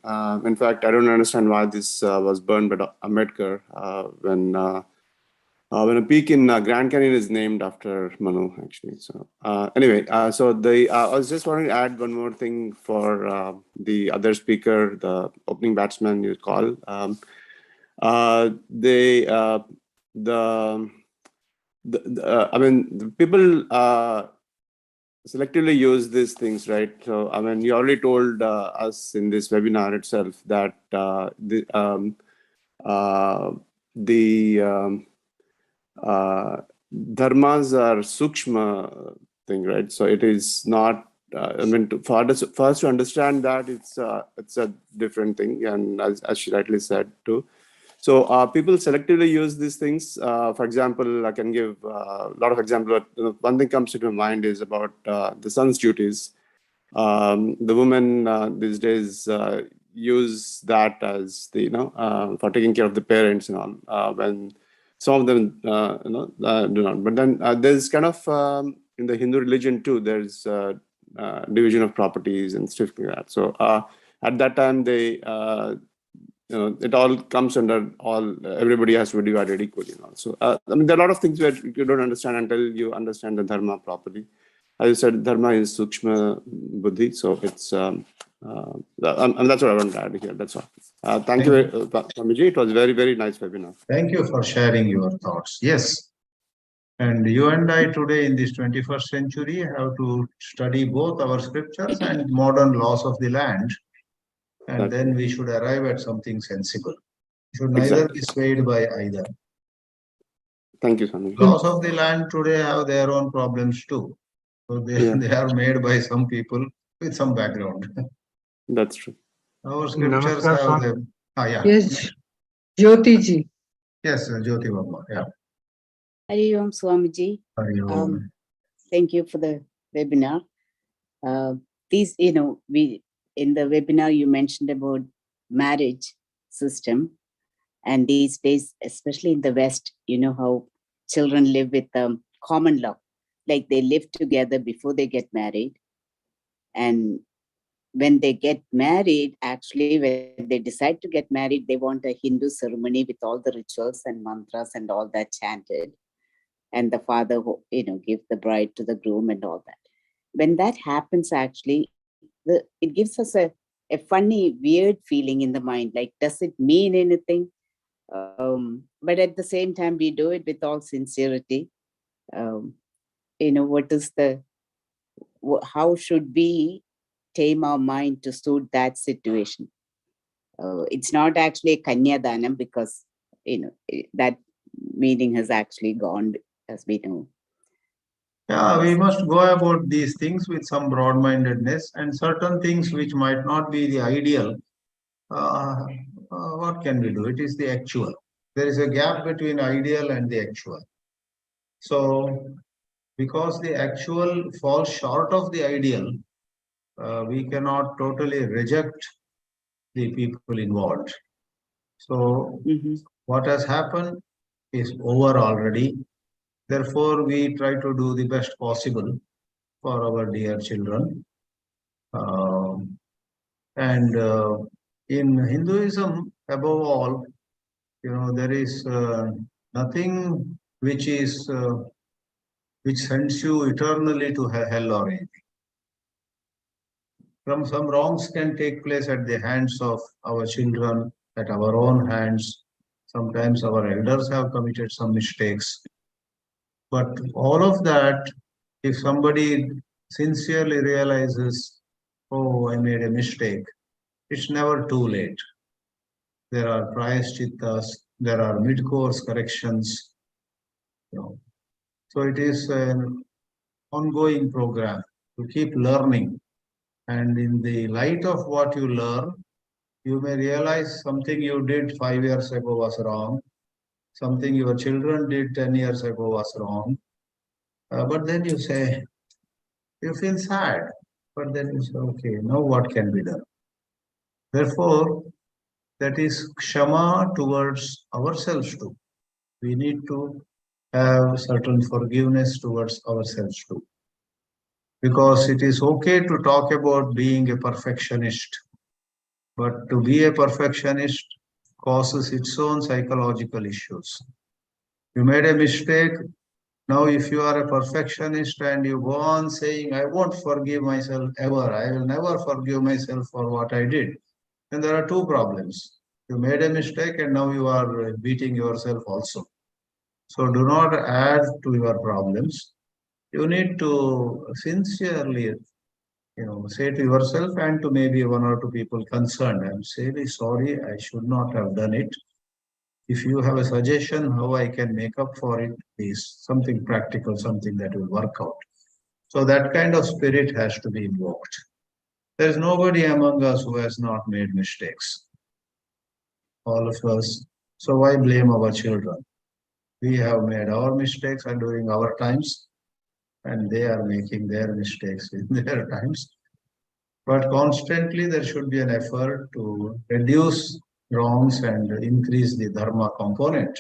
In fact, I don't understand why this was burned by Ambedkar when a peak in Grand Canyon is named after Manu, actually. So anyway, I was just wanting to add one more thing for the other speaker, the opening batsman you call. The people selectively use these things, right? So, you already told us in this webinar itself that the dharmas are sukshma thing, right? So it is not. For us to understand that it's a different thing, and as she rightly said too. So people selectively use these things. For example, I can give a lot of examples. One thing comes to my mind is about the son's duties. The women these days use that as for taking care of the parents and all. When some of them do not. But then there's kind of in the Hindu religion too. There's division of properties and stuff like that. So at that time they. It all comes under everybody has to be divided equally. So, there are a lot of things where you don't understand until you understand the dharma properly. As you said, dharma is sukshma buddhi. So it's, and that's what I want to add here. That's all. Thank you, Swamiji. It was very, very nice webinar. Thank you for sharing your thoughts. Yes. And you and I today in this 21st century have to study both our scriptures and modern laws of the land. And then we should arrive at something sensible. We should neither be swayed by either. Thank you, Swami. Laws of the land today have their own problems too. So they are made by some people with some background. That's true. Our scriptures have them. Yes, Jyoti ji. Yes, Jyoti Verma. Yeah. Hari Om Swamiji. Hari Om. Thank you for the webinar. These, we in the webinar you mentioned about marriage system, and these days, especially in the West, how children live with common law, like they live together before they get married, and when they get married, actually, when they decide to get married, they want a Hindu ceremony with all the rituals and mantras and all that chanted, and the father, give the bride to the groom and all that. When that happens, actually, it gives us a funny, weird feeling in the mind. Like, does it mean anything? But at the same time, we do it with all sincerity. What is how should we tame our mind to suit that situation? It's not actually a Kanyadanam because, that meaning has actually gone, as we know. Yeah, we must go about these things with some broad-mindedness, and certain things which might not be the ideal. What can we do? It is the actual. There is a gap between ideal and the actual. So, because the actual falls short of the ideal, we cannot totally reject the people involved. So, what has happened is over already. Therefore, we try to do the best possible for our dear children. In Hinduism, above all, there is nothing which sends you eternally to hell or anything. Some wrongs can take place at the hands of our children, at our own hands. Sometimes our elders have committed some mistakes. But all of that, if somebody sincerely realizes, oh, I made a mistake, it's never too late. There are prayashchittas, there are mid-course corrections. So it is an ongoing program to keep learning. And in the light of what you learn, you may realize something you did 5 years ago was wrong, something your children did 10 years ago was wrong. But then you say, you feel sad, but then you say, okay, now what can be done? Therefore, that is kshama towards ourselves too. We need to have certain forgiveness towards ourselves too. Because it is okay to talk about being a perfectionist, but to be a perfectionist causes its own psychological issues. You made a mistake. Now, if you are a perfectionist and you go on saying, I won't forgive myself ever, I will never forgive myself for what I did, then there are two problems. You made a mistake and now you are beating yourself also. So do not add to your problems. You need to sincerely, say to yourself and to maybe one or two people concerned, I'm really sorry, I should not have done it. If you have a suggestion how I can make up for it, please, something practical, something that will work out. So that kind of spirit has to be invoked. There is nobody among us who has not made mistakes. All of us. So why blame our children? We have made our mistakes during our times, and they are making their mistakes in their times. But constantly there should be an effort to reduce wrongs and increase the dharma component.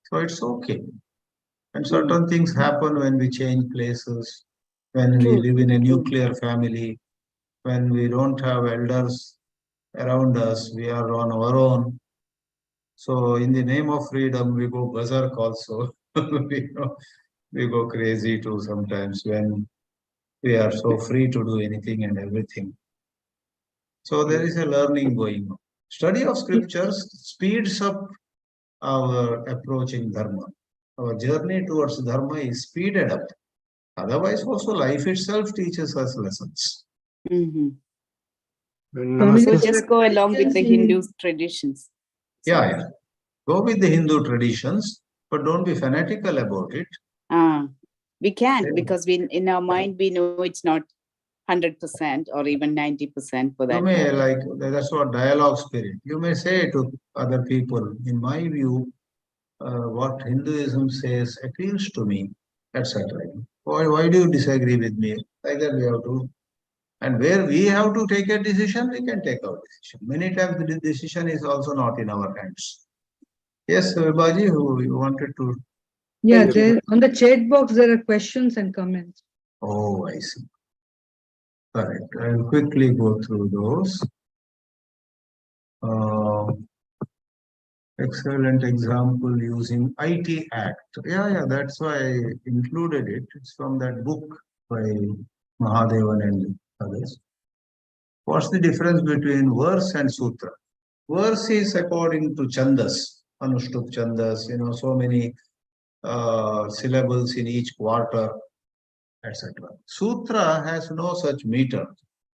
So it's okay. And certain things happen when we change places, when we live in a nuclear family, when we don't have elders around us, we are on our own. So in the name of freedom, we go berserk also. we go crazy too sometimes when we are so free to do anything and everything. So there is a learning going on. Study of scriptures speeds up our approaching dharma. Our journey towards dharma is speeded up. Otherwise, also life itself teaches us lessons. So just go along with the Hindu traditions. Yeah. Go with the Hindu traditions, but don't be fanatical about it. We can't, because in our mind we know it's not 100% or even 90% for that. You may, that's what dialogue spirit. You may say to other people, in my view, what Hinduism says appeals to me, etc. Why do you disagree with me? Like that we have to. And where we have to take a decision, we can take our decision. Many times the decision is also not in our hands. Yes, Baji, who you wanted to. Yeah, on the chat box, there are questions and comments. Oh, I see. Correct. I'll quickly go through those. Excellent example using IT Act. Yeah, that's why I included it. It's from that book by Mahadevan and others. What's the difference between verse and sutra? Verse is according to chandas, Anushtup chandas, so many syllables in each quarter, etc. Sutra has no such meter.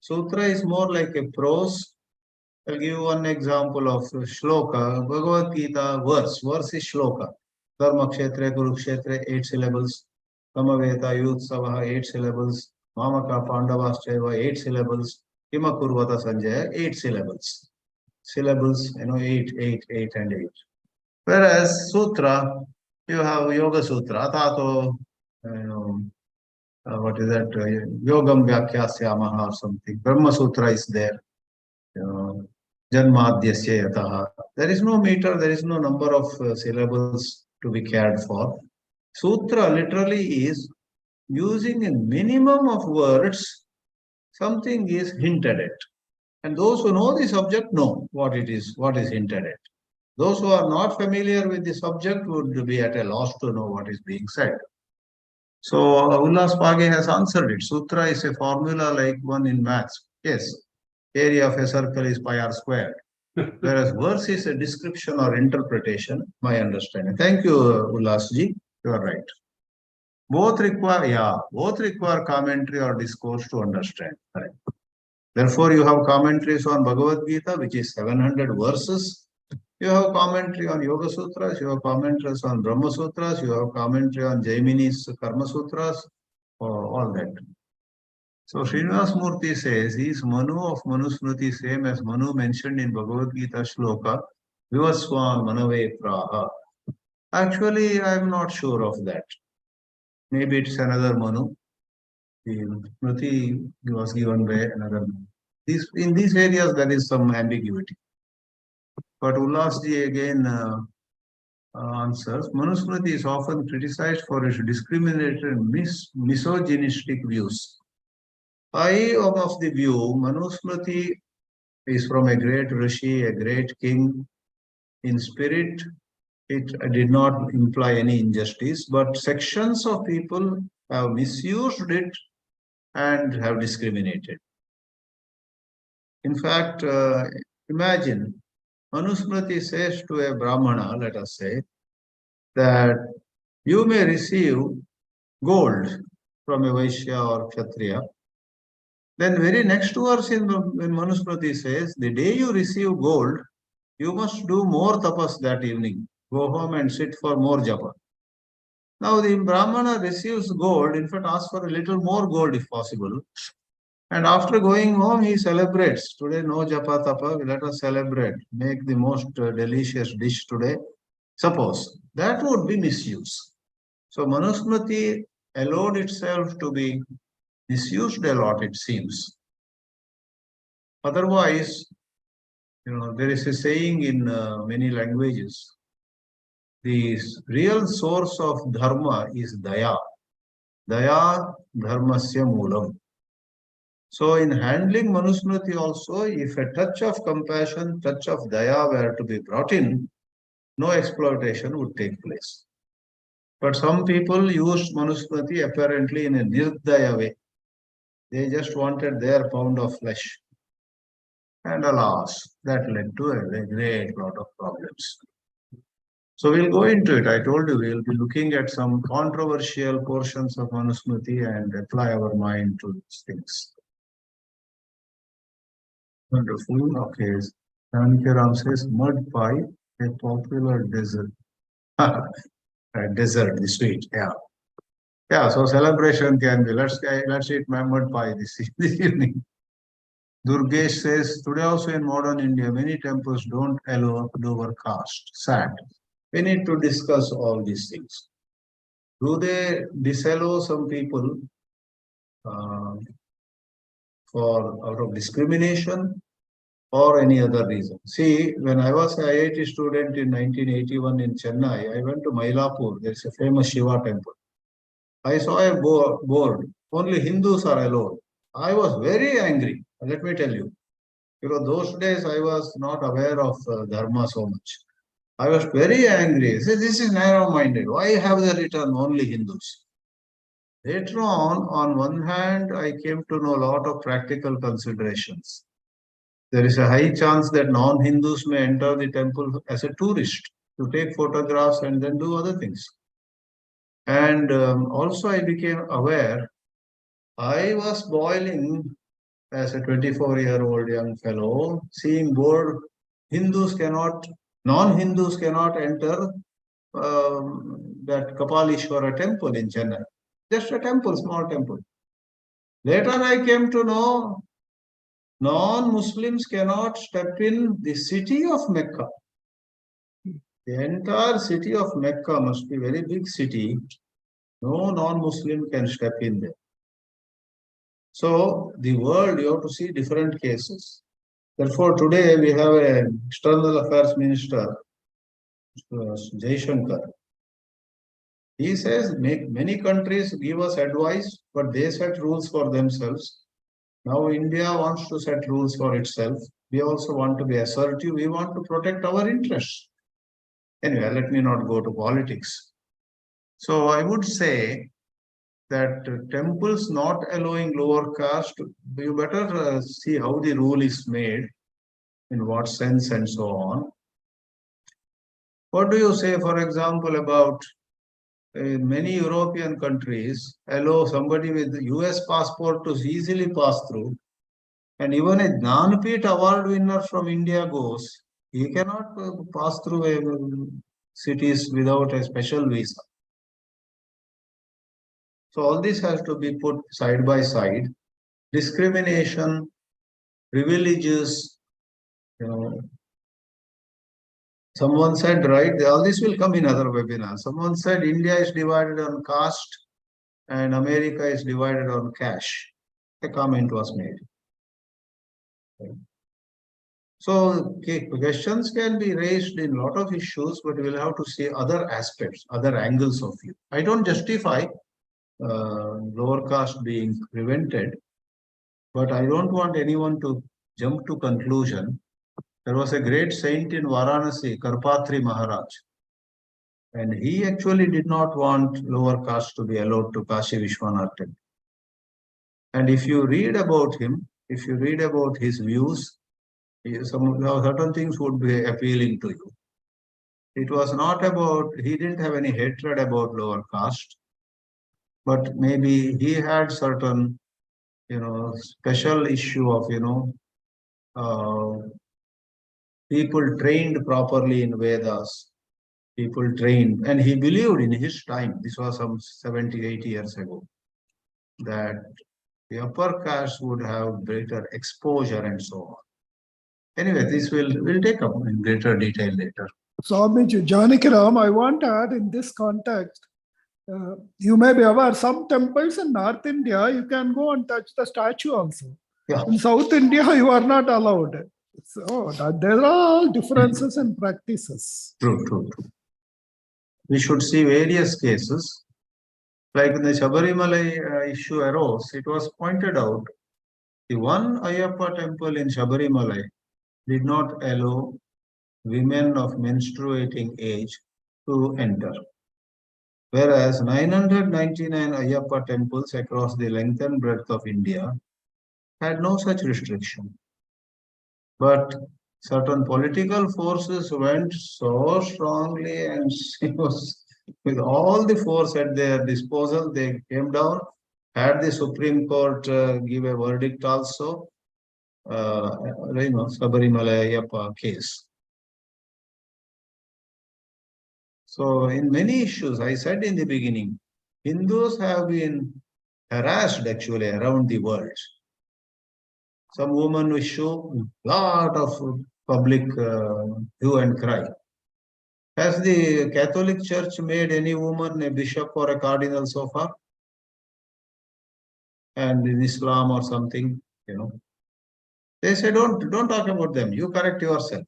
Sutra is more like a prose. I'll give you one example of shloka. Bhagavad Gita verse. Verse is shloka. Dharma-kshetra, Kurukshetra, 8 syllables. Samaveta, Yutsavaha, 8 syllables. Mamaka, Pandavaschaiva, 8 syllables. Kima Kurvata Sanjaya, 8 syllables. Syllables, 8, 8, 8, and 8. Whereas Sutra, you have Yoga Sutra, Tato, what is that? Yogam Vyakyasyamaha or something. Brahma Sutra is there. Janmadhyasya yataha. There is no meter, there is no number of syllables to be cared for. Sutra literally is using a minimum of words, something is hinted at. And those who know the subject know what it is, what is hinted at. Those who are not familiar with the subject would be at a loss to know what is being said. So Ullas Page has answered it. Sutra is a formula like one in maths. Yes, area of a circle is pi r squared. Whereas verse is a description or interpretation, my understanding. Thank you, Ullasji. You are right. Both require commentary or discourse to understand. Correct. Therefore, you have commentaries on Bhagavad Gita, which is 700 verses. You have commentary on Yoga Sutras, you have commentaries on Brahma Sutras, you have commentary on Jaimini's Karma Sutras, all that. So Srinivas Murthy says, is Manu of Manu-Smriti same as Manu mentioned in Bhagavad Gita shloka, Vivaswan Manave Praha? Actually, I am not sure of that. Maybe it's another Manu. The Smriti was given by another Manu. In these areas, there is some ambiguity. But Ullasji again answers, Manu-Smriti is often criticized for its discriminatory and misogynistic views. I am of the view, Manu-Smriti is from a great Rishi, a great king. In spirit, it did not imply any injustice, but sections of people have misused it and have discriminated. In fact, imagine, Manu-Smriti says to a Brahmana, let us say, that you may receive gold from a Vaishya or Kshatriya. Then very next verse in Manu-Smriti says, the day you receive gold, you must do more tapas that evening. Go home and sit for more japa. Now the Brahmana receives gold, in fact asks for a little more gold if possible. And after going home, he celebrates. Today no japa tapa, let us celebrate. Make the most delicious dish today. Suppose that would be misuse. So Manu-Smriti allowed itself to be misused a lot, it seems. Otherwise, there is a saying in many languages, the real source of dharma is daya. Daya dharmasya moolam. So in handling Manu-Smriti also, if a touch of compassion, touch of daya were to be brought in, no exploitation would take place. But some people used Manu-Smriti apparently in a nirdaya way. They just wanted their pound of flesh. And alas, that led to a great lot of problems. So we'll go into it. I told you we'll be looking at some controversial portions of Manu-Smriti and apply our mind to these things. Wonderful. Okay. Ram says mud pie, a popular dessert. Dessert, the sweet. Yeah. Yeah. So celebration can be. Let's eat my mud pie this evening. Durgesh says, today also in modern India, many temples don't allow lower caste. Sad. We need to discuss all these things. Do they disallow some people out of discrimination or any other reason? See, when I was an IIT student in 1981 in Chennai, I went to Mylapore. There's a famous Shiva temple. I saw a board, only Hindus are allowed. I was very angry, let me tell you. Because those days I was not aware of dharma so much. I was very angry. I said, this is narrow-minded. Why have they written only Hindus? Later on one hand, I came to know a lot of practical considerations. There is a high chance that non-Hindus may enter the temple as a tourist to take photographs and then do other things. And also I became aware, I was boiling as a 24-year-old young fellow, seeing board, non-Hindus cannot enter that Kapalishwara temple in Chennai. Just a temple, small temple. Later I came to know non-Muslims cannot step in the city of Mecca. The entire city of Mecca must be a very big city. No non-Muslim can step in there. So the world, you have to see different cases. Therefore, today we have an external affairs minister, Jaishankar. He says many countries give us advice, but they set rules for themselves. Now India wants to set rules for itself. We also want to be assertive. We want to protect our interests. Anyway, let me not go to politics. So I would say that temples not allowing lower caste, you better see how the rule is made, in what sense and so on. What do you say, for example, about many European countries allow somebody with US passport to easily pass through, and even a Jnanpith award winner from India goes, he cannot pass through cities without a special visa. So all this has to be put side by side. Discrimination, privileges, someone said, right, all this will come in other webinars. Someone said India is divided on caste and America is divided on cash. A comment was made. So questions can be raised in a lot of issues, but we'll have to see other aspects, other angles of view. I don't justify lower caste being prevented, but I don't want anyone to jump to conclusion. There was a great saint in Varanasi, Karpatri Maharaj, and he actually did not want lower caste to be allowed to Kashi Vishwanath temple. And if you read about him, if you read about his views, certain things would be appealing to you. It was not about, he didn't have any hatred about lower caste, but maybe he had certain, special issue of, people trained properly in Vedas, people trained, and he believed in his time, this was some 70, 80 years ago, that the upper caste would have greater exposure and so on. Anyway, this we'll take up in greater detail later. Swamiji, Janaki-Ram, I want to add in this context, you may be aware, some temples in North India, you can go and touch the statue also. Yeah. In South India, you are not allowed. So there are all differences in practices. True. We should see various cases. Like when the Shabarimala issue arose, it was pointed out, the one Ayyappa temple in Shabarimala did not allow women of menstruating age to enter. Whereas 999 Ayyappa temples across the length and breadth of India had no such restriction. But certain political forces went so strongly and with all the force at their disposal, they came down, had the Supreme Court give a verdict also, Sabarimala Ayyappa case. So in many issues, I said in the beginning, Hindus have been harassed actually around the world. Some woman issue, lot of public hue and cry. Has the Catholic Church made any woman a bishop or a cardinal so far? And in Islam or something, they say, don't talk about them. You correct yourself.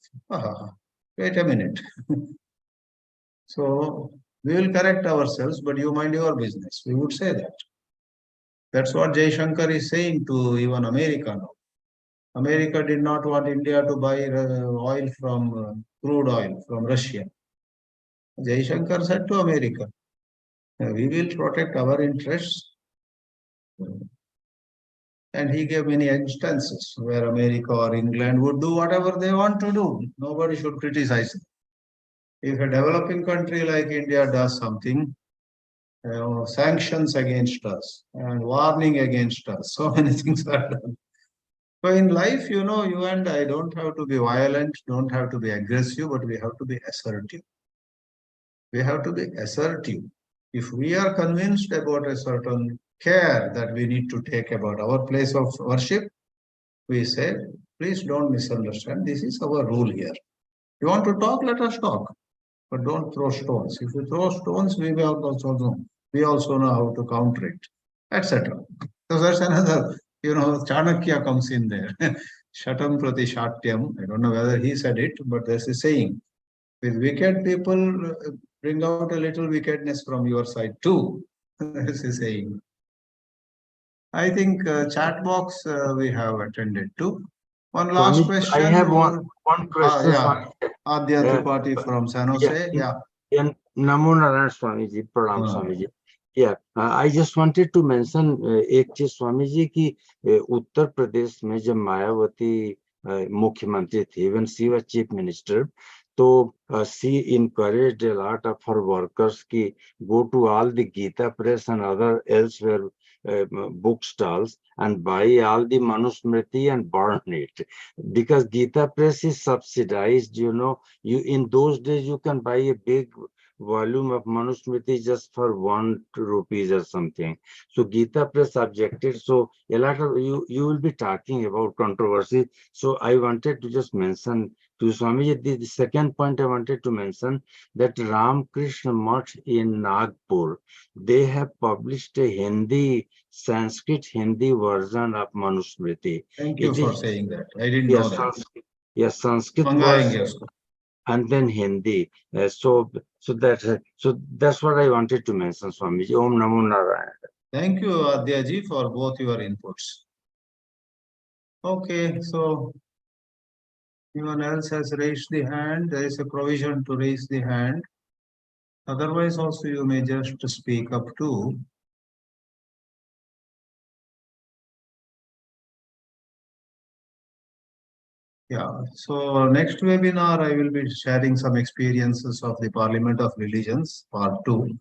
Wait a minute. So we will correct ourselves, but you mind your business. We would say that. That's what Jai Shankar is saying to even America now. America did not want India to buy oil from crude oil from Russia. Jai Shankar said to America, we will protect our interests. And he gave many instances where America or England would do whatever they want to do. Nobody should criticize them. If a developing country like India does something, sanctions against us and warning against us, so many things are done. So in life, you and I don't have to be violent, don't have to be aggressive, but we have to be assertive. We have to be assertive. If we are convinced about a certain care that we need to take about our place of worship, we say, please don't misunderstand. This is our rule here. You want to talk, let us talk. But don't throw stones. If you throw stones, we also know how to counter it, etc. So that's another, Chanakya comes in there. Shatam prati shatyam. I don't know whether he said it, but there's a saying. With wicked people, bring out a little wickedness from your side too. That's a saying. I think chat box we have attended to. One last Swamiji, question. I have one question. Yeah. Swamiji. Adya Tripathi from San Jose. Yeah. Namo Narayana Swamiji, Pranam Swamiji. Yeah, I just wanted to mention एक चीज स्वामी जी की उत्तर प्रदेश में जब मायावती मुख्यमंत्री थी, when she was chief minister, तो she encouraged a lot of her workers की go to all the Geetā press and other elsewhere book stalls and buy all the Manu-Smriti and burn it, because Geetā press is subsidized. You in those days you can buy a big volume of Manu-Smriti just for 1 rupee or something. So Geetā press objected. So a lot of you will be talking about controversy. So I wanted to just mention to Swamiji, the second point I wanted to mention, that Ramakrishna Mutt in Nagpur, they have published a Sanskrit Hindi version of Manu-Smriti. Thank you for saying that. I didn't know that. Yes, Sanskrit version. And then Hindi. So that's what I wanted to mention, Swamiji. Om Namo Narayana. Thank you, Adyaji, for both your inputs. Okay, so anyone else has raised the hand? There is a provision to raise the hand. Otherwise, also you may just speak up too. Yeah, so next webinar, I will be sharing some experiences of the Parliament of Religions, part 2.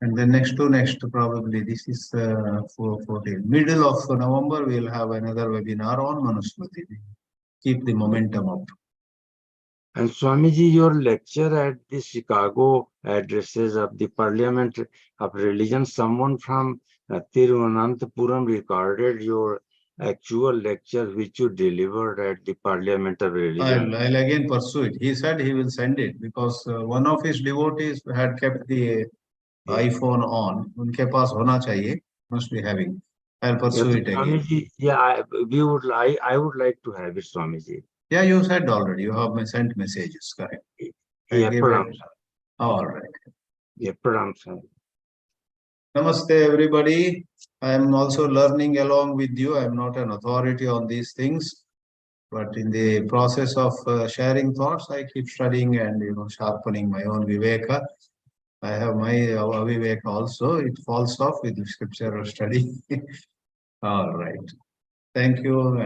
And then next probably, this is for the middle of November, we'll have another webinar on Manu-Smriti. Keep the momentum up. And Swamiji, your lecture at the Chicago addresses of the Parliament of Religion, someone from Thiruvananthapuram recorded your actual lecture which you delivered at the Parliament of Religion. I'll again pursue it. He said he will send it because one of his devotees had kept the iPhone on. Unke paas hona chahiye, must be having. I'll pursue it again. Swamiji, yeah, I would like to have it, Swamiji. Yeah, you said already. You have sent messages, correct? Yeah, Pranam. All right. Yeah, Pranam. Namaste, everybody. I am also learning along with you. I am not an authority on these things, but in the process of sharing thoughts, I keep studying and sharpening my own viveka. I have my aviveka also. It falls off with the scriptural study. All right. Thank you.